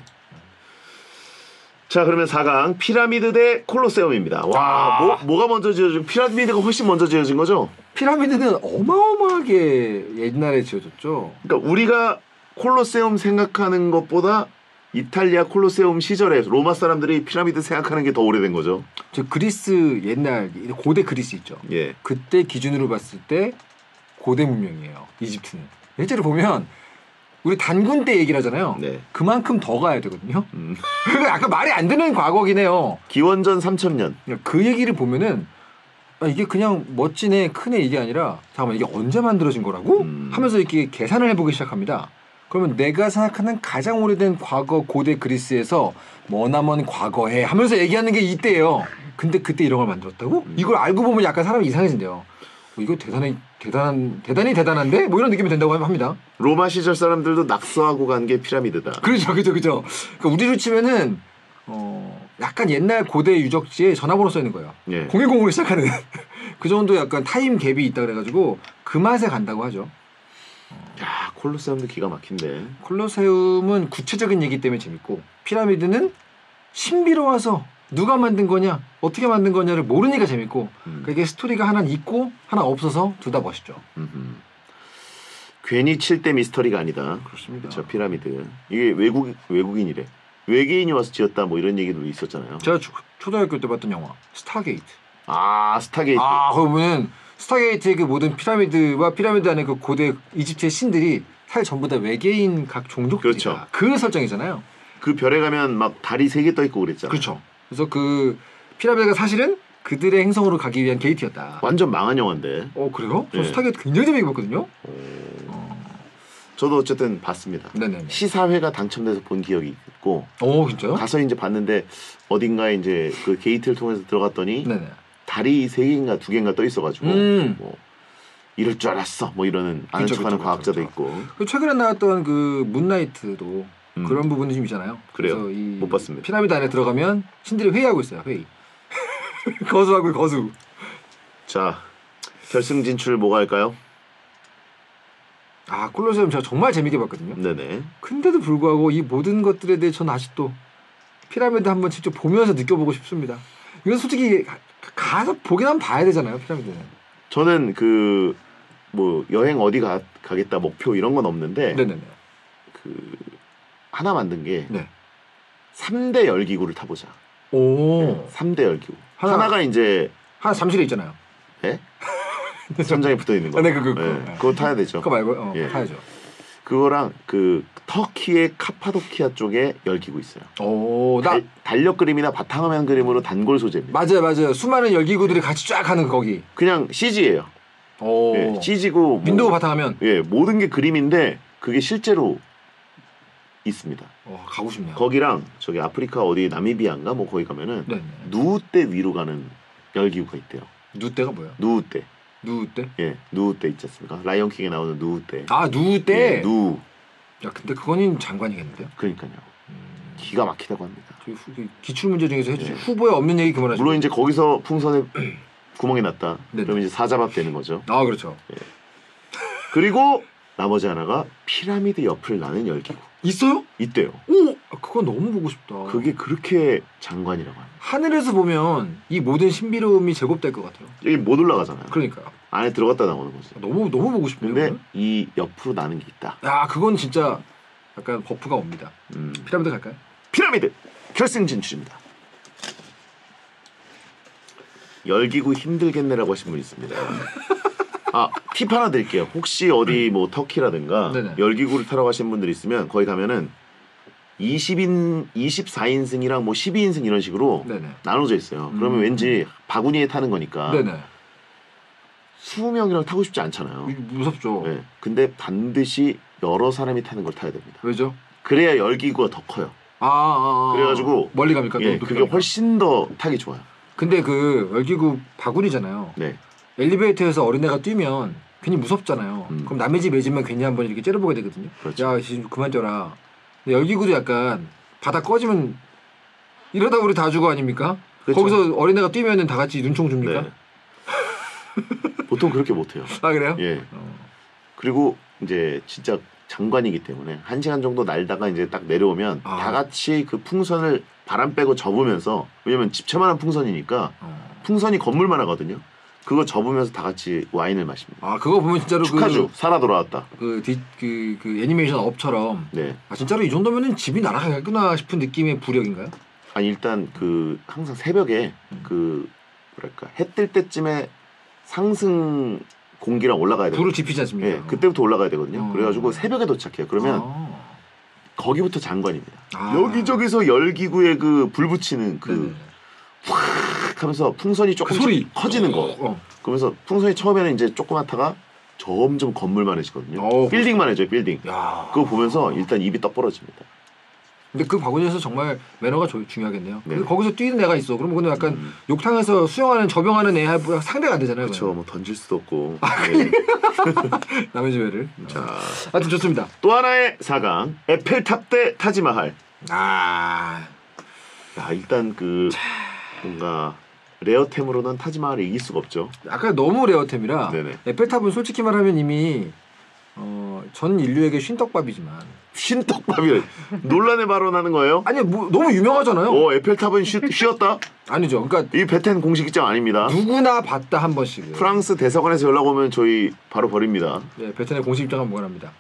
자, 그러면 4강 피라미드 대 콜로세움입니다. 와, 뭐가 먼저 지어진? 피라미드가 훨씬 먼저 지어진 거죠? 피라미드는 어마어마하게 옛날에 지어졌죠. 그러니까 우리가 콜로세움 생각하는 것보다 이탈리아 콜로세움 시절에 로마 사람들이 피라미드 생각하는 게 더 오래된 거죠. 저 그리스 옛날 고대 그리스 있죠. 예. 그때 기준으로 봤을 때 고대 문명이에요. 이집트는. 실제로 보면 우리 단군 때 얘기를 하잖아요. 네. 그만큼 더 가야 되거든요. 그러니까 약간 말이 안 되는 과거긴 해요. 기원전 3000년. 그 얘기를 보면은 아, 이게 그냥 멋진 애, 큰 애 이게 아니라 잠깐만 이게 언제 만들어진 거라고? 하면서 이렇게 계산을 해보기 시작합니다. 그러면 내가 생각하는 가장 오래된 과거 고대 그리스에서 머나먼 과거에 하면서 얘기하는 게 이때예요. 근데 그때 이런 걸 만들었다고? 이걸 알고 보면 약간 사람이 이상해진대요. 이거 대단히 대단한데? 뭐 이런 느낌이 된다고 합니다. 로마 시절 사람들도 낙서하고 간 게 피라미드다. 그렇죠. 그러니까 우리로 치면은 약간 옛날 고대 유적지에 전화번호 써 있는 거예요. 예. 010으로 시작하는 그 정도 약간 타임 갭이 있다 그래가지고 그 맛에 간다고 하죠. 야, 콜로세움도 기가 막힌데. 콜로세움은 구체적인 얘기 때문에 재밌고 피라미드는 신비로워서 누가 만든 거냐 어떻게 만든 거냐를 모르니까 재밌고 그게 스토리가 하나 있고 하나 없어서 둘 다 멋있죠. 괜히 칠 때 미스터리가 아니다. 그렇습니다. 그렇죠, 피라미드. 이게 외국인이래. 외계인이 와서 지었다 뭐 이런 얘기도 있었잖아요. 제가 초등학교 때 봤던 영화 스타게이트. 아, 스타게이트. 아 거기 보면 스타게이트의 그 모든 피라미드와 피라미드 안에 그 고대 이집트의 신들이 사실 전부 다 외계인 각 종족들이다. 그렇죠. 그 설정이잖아요. 그 별에 가면 막 달이 3개 떠 있고 그랬잖아요. 그렇죠. 그래서 그 피라미드가 사실은 그들의 행성으로 가기 위한 게이트였다. 완전 망한 영화인데. 그래요? 저 예. 스타게이트 굉장히 재밌게 봤거든요. 저도 어쨌든 봤습니다. 네네. 시사회가 당첨돼서 본 기억이 있고 진짜요? 가서 이제 봤는데 어딘가에 이제 그 게이트를 통해서 들어갔더니 네네. 달이 3개인가 2개인가 떠 있어가지고 뭐 이럴 줄 알았어 뭐 이러는 아는 그쵸, 척하는 그쵸, 과학자도 그쵸. 있고. 그 최근에 나왔던 그 문나이트도 그런 부분이 좀 있잖아요. 그래요? 그래서 이 못 봤습니다. 피라미드 안에 들어가면 신들이 회의하고 있어요. 회의. 거수하고 거수. 자, 결승 진출 뭐가 할까요? 콜로세움 제가 정말 재밌게 봤거든요. 네네. 근데도 불구하고 이 모든 것들에 대해 저는 아직도 피라미드 한번 직접 보면서 느껴보고 싶습니다. 이건 솔직히 가서 보긴 한번 봐야 되잖아요. 피라미드는. 저는 그 뭐 여행 어디 가겠다 목표 이런 건 없는데 네네네. 그 하나 만든 게 네. 3대 열기구를 타보자. 오. 3대 열기구. 하나- 하나가 이제 하나 잠실에 있잖아요. 예? 천장에 붙어 있는 거. 네, 그거. 예, 그거 타야 되죠. 그거 말고 예. 타야죠. 그거랑 그 터키의 카파도키아 쪽에 열기구 있어요. 나 달력 그림이나 바탕화면 그림으로 단골 소재입니다. 맞아요. 수많은 열기구들이 같이 쫙 하는 거기. 그냥 CG예요. 오. 예, CG고 뭐, 윈도우 바탕화면. 예, 모든 게 그림인데 그게 실제로 있습니다. 가고 싶네요. 거기랑 저기 아프리카 어디 나미비아인가 뭐 거기 가면은 네. 누우대 위로 가는 열기구가 있대요. 누때가 뭐야? 누우대. 누때? 예, 누우대 있지 않습니까? 라이언킹에 나오는 누우대. 누때. 예, 누. 야, 근데 그거는 장관이겠는데요? 그러니까요. 기가 막히다고 합니다. 저희 기출 문제 중에서 해주신 예. 후보에 없는 얘기 그만하시고. 물론 이제 거기서 풍선에 구멍이 났다. 네네. 그러면 이제 사자밥 되는 거죠. 그렇죠. 그리고 나머지 하나가 피라미드 옆을 나는 열기구. 있어요? 있대요. 오, 그건 너무 보고 싶다. 그게 그렇게 장관이라고 합니다. 하늘에서 보면 이 모든 신비로움이 제곱될 것 같아요. 여기 못 올라가잖아요. 그러니까요. 안에 들어갔다 나오는 거지. 너무 보고 싶네요. 근데 그거는. 이 옆으로 나는 게 있다. 그건 진짜 약간 버프가 옵니다. 피라미드 갈까요? 피라미드 결승 진출입니다. 열기구 힘들겠네라고 하신 분 있습니다. 팁 하나 드릴게요. 혹시 어디 뭐 터키라든가 네네. 열기구를 타러 가신 분들 있으면 거기 가면은 24인승이랑 뭐 12인승 이런 식으로 네네. 나눠져 있어요. 그러면 왠지 바구니에 타는 거니까 네네. 20명이랑 타고 싶지 않잖아요. 무섭죠. 네. 근데 반드시 여러 사람이 타는 걸 타야 됩니다. 왜죠? 그래야 열기구가 더 커요. 그래가지고 멀리 갑니까? 예, 높이 그게 갑니까? 훨씬 더 타기 좋아요. 근데 그 열기구 바구니잖아요. 네. 엘리베이터에서 어린애가 뛰면 괜히 무섭잖아요. 음. 그럼 남의 집 애지만 괜히 한번 이렇게 째려보게 되거든요. 그렇죠. 야, 지금 그만 쪄라. 근데 열기구도 약간 바닥 꺼지면 이러다 우리 다 죽어 아닙니까? 그렇죠. 거기서 어린애가 뛰면은 다 같이 눈총 줍니까? 네. 보통 그렇게 못해요. 그래요? 예. 그리고 이제 진짜 장관이기 때문에 1시간 정도 날다가 이제 딱 내려오면 다 같이 그 풍선을 바람 빼고 접으면서, 왜냐면 집채만한 풍선이니까 풍선이 건물만 하거든요. 그거 접으면서 다 같이 와인을 마십니다. 그거 보면 진짜로 축하주 살아 돌아왔다. 그 애니메이션 업처럼 네. 진짜로 이 정도면은 집이 날아가겠구나 싶은 느낌의 부력인가요? 아니 일단 그 항상 새벽에 그 뭐랄까 해 뜰 때쯤에 상승 공기랑 올라가야 돼요. 불을 지피지 않습니까? 예, 그때부터 올라가야 되거든요. 그래가지고 새벽에 도착해요. 그러면 거기부터 장관입니다. 여기저기서 열기구에 그 불 붙이는 그 확 하면서 풍선이 조금 소리 커지는 거. 그러면서 풍선이 처음에는 이제 조그맣다가 점점 건물만 해지거든요. 빌딩만 해져요. 빌딩. 그거 보면서 일단 입이 떡 벌어집니다. 근데 그 바구니에서 정말 매너가 중요하겠네요. 네. 거기서 뛰는 애가 있어. 그러면 그건 약간 욕탕에서 수영하는 접영하는 애하고 상대가 안 되잖아요. 그렇죠. 뭐 던질 수도 없고. 네. 남의 집 애를. 자, 하여튼 좋습니다. 또 하나의 4강 에펠탑 대 타지마할. 야, 일단 그 뭔가 레어템으로는 타지마할을 이길 수가 없죠. 아까 너무 레어템이라 네네. 에펠탑은 솔직히 말하면 이미 전 인류에게 쉰떡밥이지만 쉰떡밥이 논란의 발언하는 거예요? 아니 너무 유명하잖아요. 에펠탑은 쉬었다? 아니죠. 그러니까 이 베텐 공식 입장 아닙니다. 누구나 봤다 한 번씩은. 프랑스 대사관에서 연락 오면 저희 바로 버립니다. 네, 베텐의 공식 입장은 무관합니다.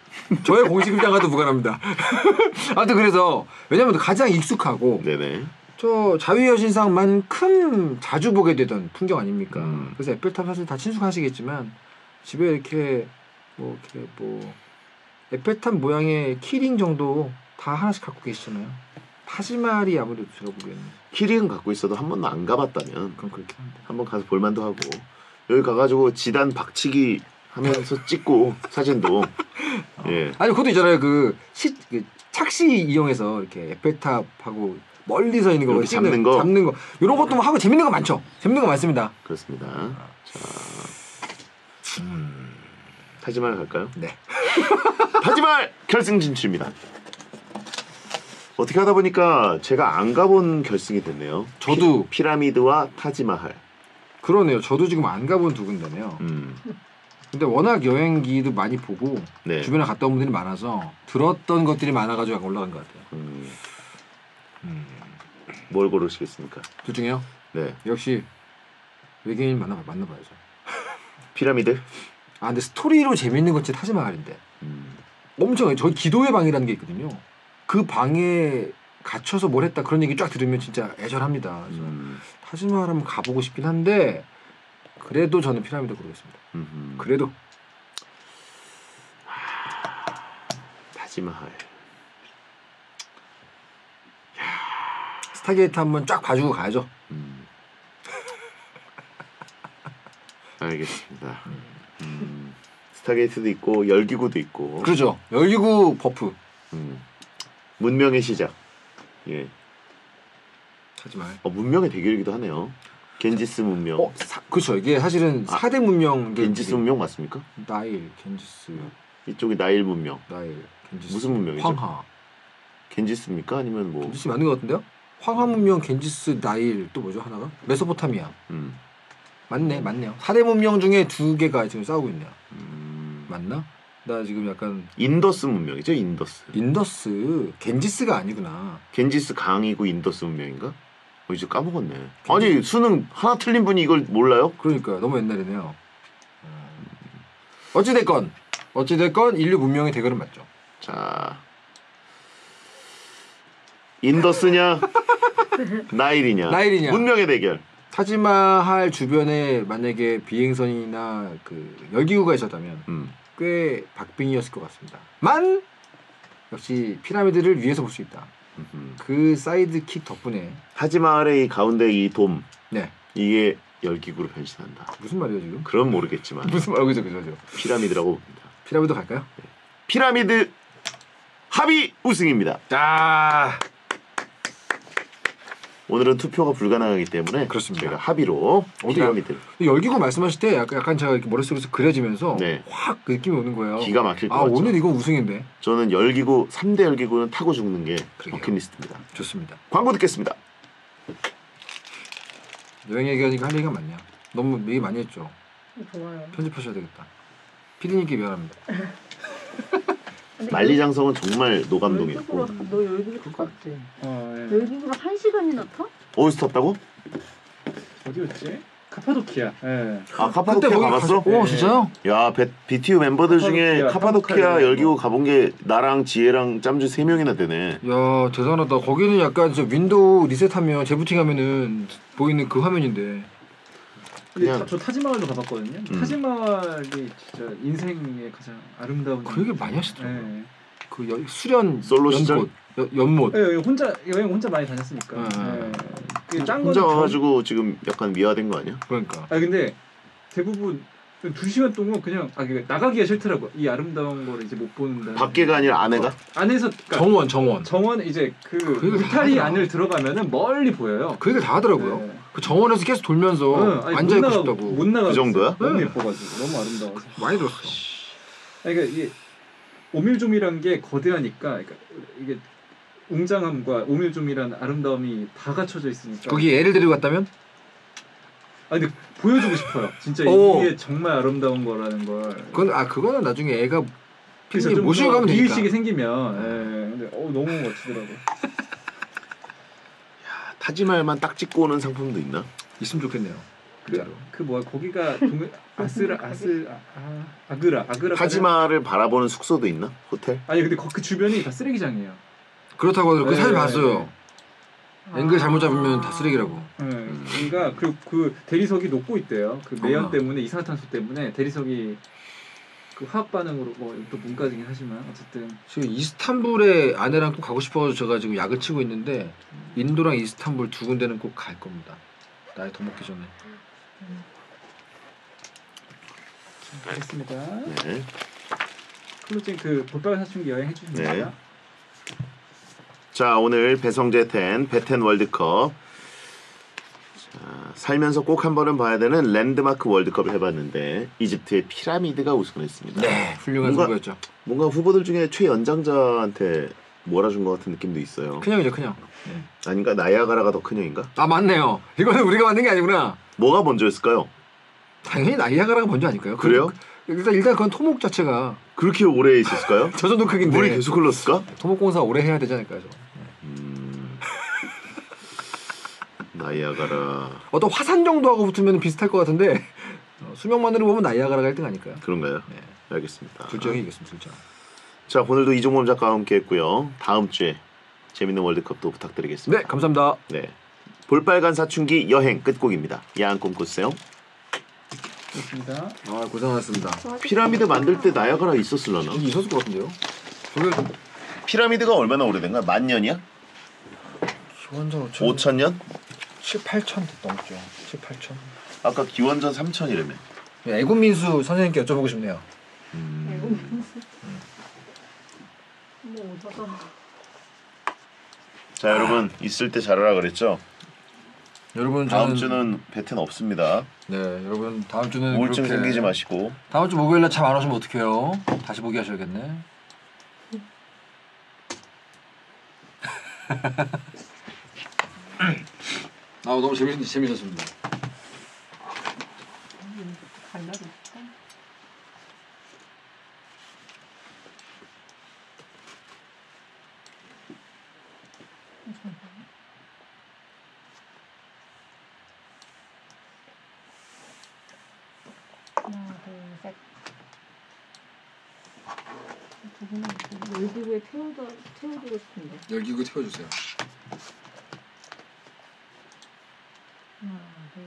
저의 공식 입장과도 무관합니다. 아무튼 그래서 왜냐면 가장 익숙하고 네네. 저 자유여신상만큼 자주 보게 되던 풍경 아닙니까? 음. 그래서 에펠탑 사실 다 친숙하시겠지만 집에 이렇게 뭐 에펠탑 모양의 키링 정도 다 하나씩 갖고 계시잖아요. 타지마할이 아무래도 제가 보기에는 키링은 갖고 있어도 한 번도 안 가봤다면 그럼 그렇긴 한데. 한번 가서 볼만도 하고 여기 가가지고 지단 박치기 하면서 찍고 사진도 예. 아니 그것도 있잖아요. 그 착시 이용해서 이렇게 에펠탑하고 멀리서 있는 거 이렇게 잡는 거? 잡는 거 이런 것도 뭐 하고 재밌는 거 많죠. 재밌는 거 많습니다. 그렇습니다. 자, 타지말 갈까요? 네. 타지말 결승 진출입니다. 어떻게 하다 보니까 제가 안 가본 결승이 됐네요. 저도. 피라미드와 타지마할. 그러네요. 저도 지금 안 가본 두 군데네요. 근데 워낙 여행기도 많이 보고 네. 주변에 갔다 온 분들이 많아서 들었던 것들이 많아가지고 약간 올라간 것 같아요. 뭘 고르시겠습니까? 둘 중에요? 네. 역시 외계인 만나봐야죠. 피라미드. 아 근데 스토리로 재밌는 것이 타지마할인데 음. 엄청 저희 기도의 방이라는 게 있거든요. 그 방에 갇혀서 뭘 했다 그런 얘기 쫙 들으면 진짜 애절합니다. 그래서 타지마할 한번 가보고 싶긴 한데 그래도 저는 피라미드 고르겠습니다. 그래도 타지마할. 스타게이트 한번 쫙 봐주고 가야죠. 알겠습니다. 스타게이트도 있고 열기구도 있고. 그렇죠. 열기구 버프. 문명의 시작. 예. 타지마할. 문명의 대결이기도 하네요. 겐지스 문명. 그렇죠. 이게 사실은 4대 문명. 겐지스 문명 맞습니까? 나일, 겐지스, 이쪽이 나일 문명. 나일, 겐지스. 무슨 문명이죠? 황하. 겐지스입니까? 아니면 뭐? 겐지스 맞는 것 같은데요? 황하 문명, 겐지스, 나일 또 뭐죠 하나가? 메소포타미아. 맞네요. 4대 문명 중에 2개가 지금 싸우고 있네요. 맞나? 나 지금 약간 인더스 문명이죠, 인더스. 인더스, 겐지스가 아니구나. 겐지스 강이고 인더스 문명인가? 이제 까먹었네. 아니 수능 하나 틀린 분이 이걸 몰라요? 그러니까 너무 옛날이네요. 어찌됐건 인류 문명의 대결은 맞죠. 자, 인더스냐, 나일이냐, 문명의 대결. 타지마할 주변에 만약에 비행선이나 그 열기구가 있었다면 꽤 박빙이었을 것 같습니다. 만 역시 피라미드를 위에서 볼 수 있다. 그 사이드킥 덕분에 타지마할의 이 가운데 이 돔, 네 이게 열기구로 변신한다. 무슨 말이에요 지금? 그럼 모르겠지만 무슨 말 그죠. 피라미드라고 봅니다. 피라미드 갈까요? 피라미드 합의 우승입니다. 자 오늘은 투표가 불가능하기 때문에 그렇습니다. 제가 합의로 피라미드. 열기구 말씀하실 때 약간 제가 이렇게 머릿속에서 그려지면서 네. 확 그 느낌이 오는 거예요. 기가 막힐 것 같죠. 오늘 이거 우승인데. 저는 열기구 3대 열기구는 타고 죽는 게 버킷리스트입니다. 좋습니다. 광고 듣겠습니다. 여행 얘기하니까 할 얘기가 많네요. 너무 얘기 많이 했죠. 좋아요. 편집하셔야 되겠다. 피디님께 미안합니다. 만리장성은 정말 노감동이었고. 너 열기구 같아. 예. 열기구를 1시간이나 타? 어디서 탔다고? 어디였지? 카파도키아. 예. 아 카파도키아 가봤어? 오 진짜요? 야 BTU 멤버들 중에 카파도키아 열기구 가본 게 나랑 지혜랑 짬주 3명이나 되네. 야 대단하다. 거기는 약간 저 윈도우 리셋하면 재부팅하면은 보이는 그 화면인데. 그냥- 저 타지마할도 가봤거든요. 타지마할이 진짜 인생의 가장 아름다운. 그 얘기 많이 하시더라고요. 예. 그 수련 솔로 시절? 연못. 예, 여행 혼자 많이 다녔으니까. 예. 그짠 혼자 거는 와가지고 지금 약간 미화된 거 아니야? 그러니까. 근데 대부분 2시간 동안 그냥 나가기가 싫더라고. 이 아름다운 거를 이제 못 보는다. 밖에가 아니라 안에가? 안에서 그러니까 정원. 이제 그 얘기를 다 울타리 하더라. 안을 들어가면은 멀리 보여요. 그 얘기를 다 하더라고요. 네. 그 정원에서 계속 돌면서 앉아 있고 싶다고. 못 나가. 그 정도야? 너무 네. 예뻐가지고 너무 아름다워서. 많이 들었어. 그러니까 이게 오밀조밀한 게 거대하니까, 그러니까 이게 웅장함과 오밀조밀한 아름다움이 다 갖춰져 있으니까. 거기 애를 데리고 갔다면? 근데 보여주고 싶어요. 진짜 오. 이게 정말 아름다운 거라는 걸. 그거는 나중에 애가 그래서 피디님 좀 모시고 가면 되니까. 이의식이 생기면. 근데 너무 멋지더라고. 타지말만 딱 찍고 오는 상품도 있나? 있으면 좋겠네요. 진짜로. 그 뭐야 거기가 아그라. 타지말을 바라보는 숙소도 있나? 호텔? 아니 근데 그 주변이 다 쓰레기장이에요. 그렇다고 하더라고요. 그 네, 사진 봤어요. 앵글 잘못 잡으면 다 쓰레기라고. 그러니까 그리고 그 대리석이 녹고 있대요. 그 매연 아. 때문에 이산화탄소 때문에 대리석이 그 화학 반응으로 뭐 또 문과적이긴 하지만 어쨌든 지금 이스탄불에 아내랑 꼭 가고 싶어서 제가 지금 약을 치고 있는데 인도랑 이스탄불 두 군데는 꼭 갈 겁니다. 나이 더 먹기 전에. 알겠습니다. 네. 클로징 그 볼빨간 사춘기 여행 해주시면 네. 됩니다. 자, 오늘 배성재 베텐 월드컵. 자, 살면서 꼭 한 번은 봐야 되는 랜드마크 월드컵을 해봤는데 이집트의 피라미드가 우승했습니다. 네, 훌륭한 뭔가- 승부였죠. 뭔가 후보들 중에 최연장자한테 몰아준 것 같은 느낌도 있어요. 큰형이죠, 큰형. 아닌가? 나이아가라가 더 큰 형인가? 아 맞네요. 이거는 우리가 만든 게 아니구나. 뭐가 먼저였을까요? 당연히 나이아가라가 먼저 아닐까요? 그래요? 일단 그건 토목 자체가 그렇게 오래 있었을까요? 저 정도 크긴데 물이 계속 흘렀을까? 토목공사 오래 해야 되지 않을까요? 나이아가라. 어떤 화산 정도하고 붙으면 비슷할 것 같은데 수명만으로 보면 나이아가라가 1등 아닐까요? 그런가요? 네. 알겠습니다. 둘 중에 이겼습니다, 진짜. 자, 오늘도 이종범 작가와 함께했고요. 다음 주에 재밌는 월드컵도 부탁드리겠습니다. 네, 감사합니다. 네. 볼빨간 사춘기 여행 끝곡입니다. 야한 꿈 꾸세요. 좋습니다. 아 고생하셨습니다. 피라미드 만들 때 나이아가라 있었을라나? 여기 있었을 것 같은데요? 저게 피라미드가 얼마나 오래된가? 만 년이야? 기원전 5천 년? 7, 8천 넘죠. 7, 8천. 아까 기원전 3천이라며. 애국민수 선생님께 여쭤보고 싶네요. 뭐 오다가 자, 여러분 있을 때 잘하라 그랬죠? 여러분 다음 주는 베텐 없습니다. 네, 여러분 다음 주는 우울증 그렇게 생기지 마시고. 다음 주 목요일 날 참 안 오시면 어떡해요? 다시 보기 하셔야겠네. 아 너무 재밌었습니다. 갈 날이 없다. 하나, 둘, 셋. 두 분은 열기구에 태워두고 싶은데. 열기구 태워주세요. 하나, 둘.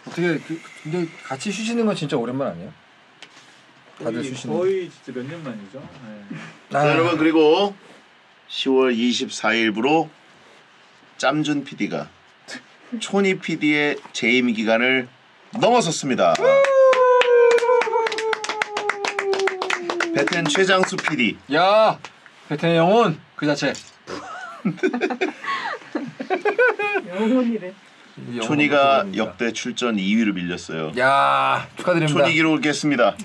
어떻게 근데 같이 쉬시는 건 진짜 오랜만 아니에요? 다들 쉬시는. 거의 진짜 몇 년 만이죠. 네. 자, 여러분 그리고 10월 24일부로 짬준 PD가 초니 PD의 재임 기간을 넘어섰습니다. 베텐 최장수 PD. 야, 베텐의 영혼 그 자체. 영혼이래. 초니가 역대 출전 2위를 밀렸어요. 야, 축하드립니다. 초니 기록을 깼습니다.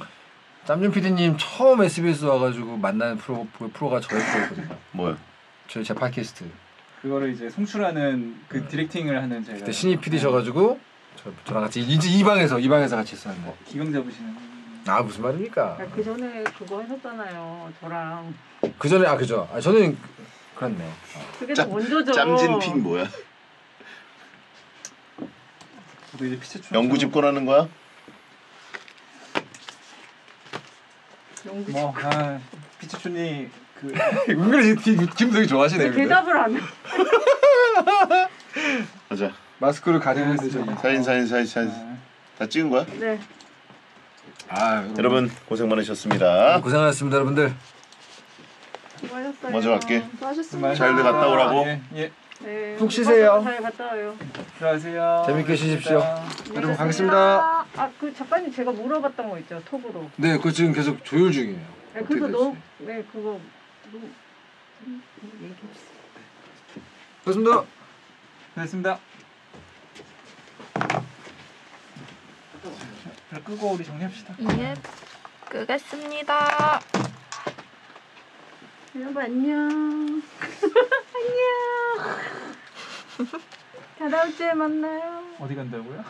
짬준 PD님 처음 SBS 와가지고 만나는 프로가 저의 프로였거든요. 뭐요? 저희 제 팟캐스트. 그거를 이제 송출하는 그 디렉팅을 하는 저희가 그때 신입 PD셔가지고 저랑 같이 이 방에서 같이 있었는데. 기강 잡으시는. 아 무슨 말입니까? 그 전에 그거 하셨잖아요. 저랑. 그 전에 그죠. 저는 그렇네. 그게 더 먼저죠. 짬진 픽 뭐야? 저도 이제 피체춘. 연구 집권하는 거야? 연구. 뭐 피체춘이 그 은근히 김석이 좋아하시네요. 왜 대답을 안 해? 맞아. 마스크를 가리는데 저기. 사진 다 찍은 거야? 네. 여러분 고생 많으셨습니다. 고생하셨습니다, 여러분들. 수고하셨어요. 먼저 갈게. 수고하셨습니다. 잘들 갔다 오라고. 예. 네. 푹 쉬세요. 잘 갔다 와요. 들어가세요. 재밌게 쉬십시오. 여러분 네, 가겠습니다. 그 작가님 제가 물어봤던 거 있죠, 톡으로. 네, 그거 지금 계속 조율 중이에요. 네, 어떻게 그래서 될지. 네 그거 얘기해 주세요. 고맙습니다. 됐습니다. 자, 끄고 우리 정리합시다. 예, 끄겠습니다. 여러분 안녕. 안녕. 다음 주에 만나요. 어디 간다고요?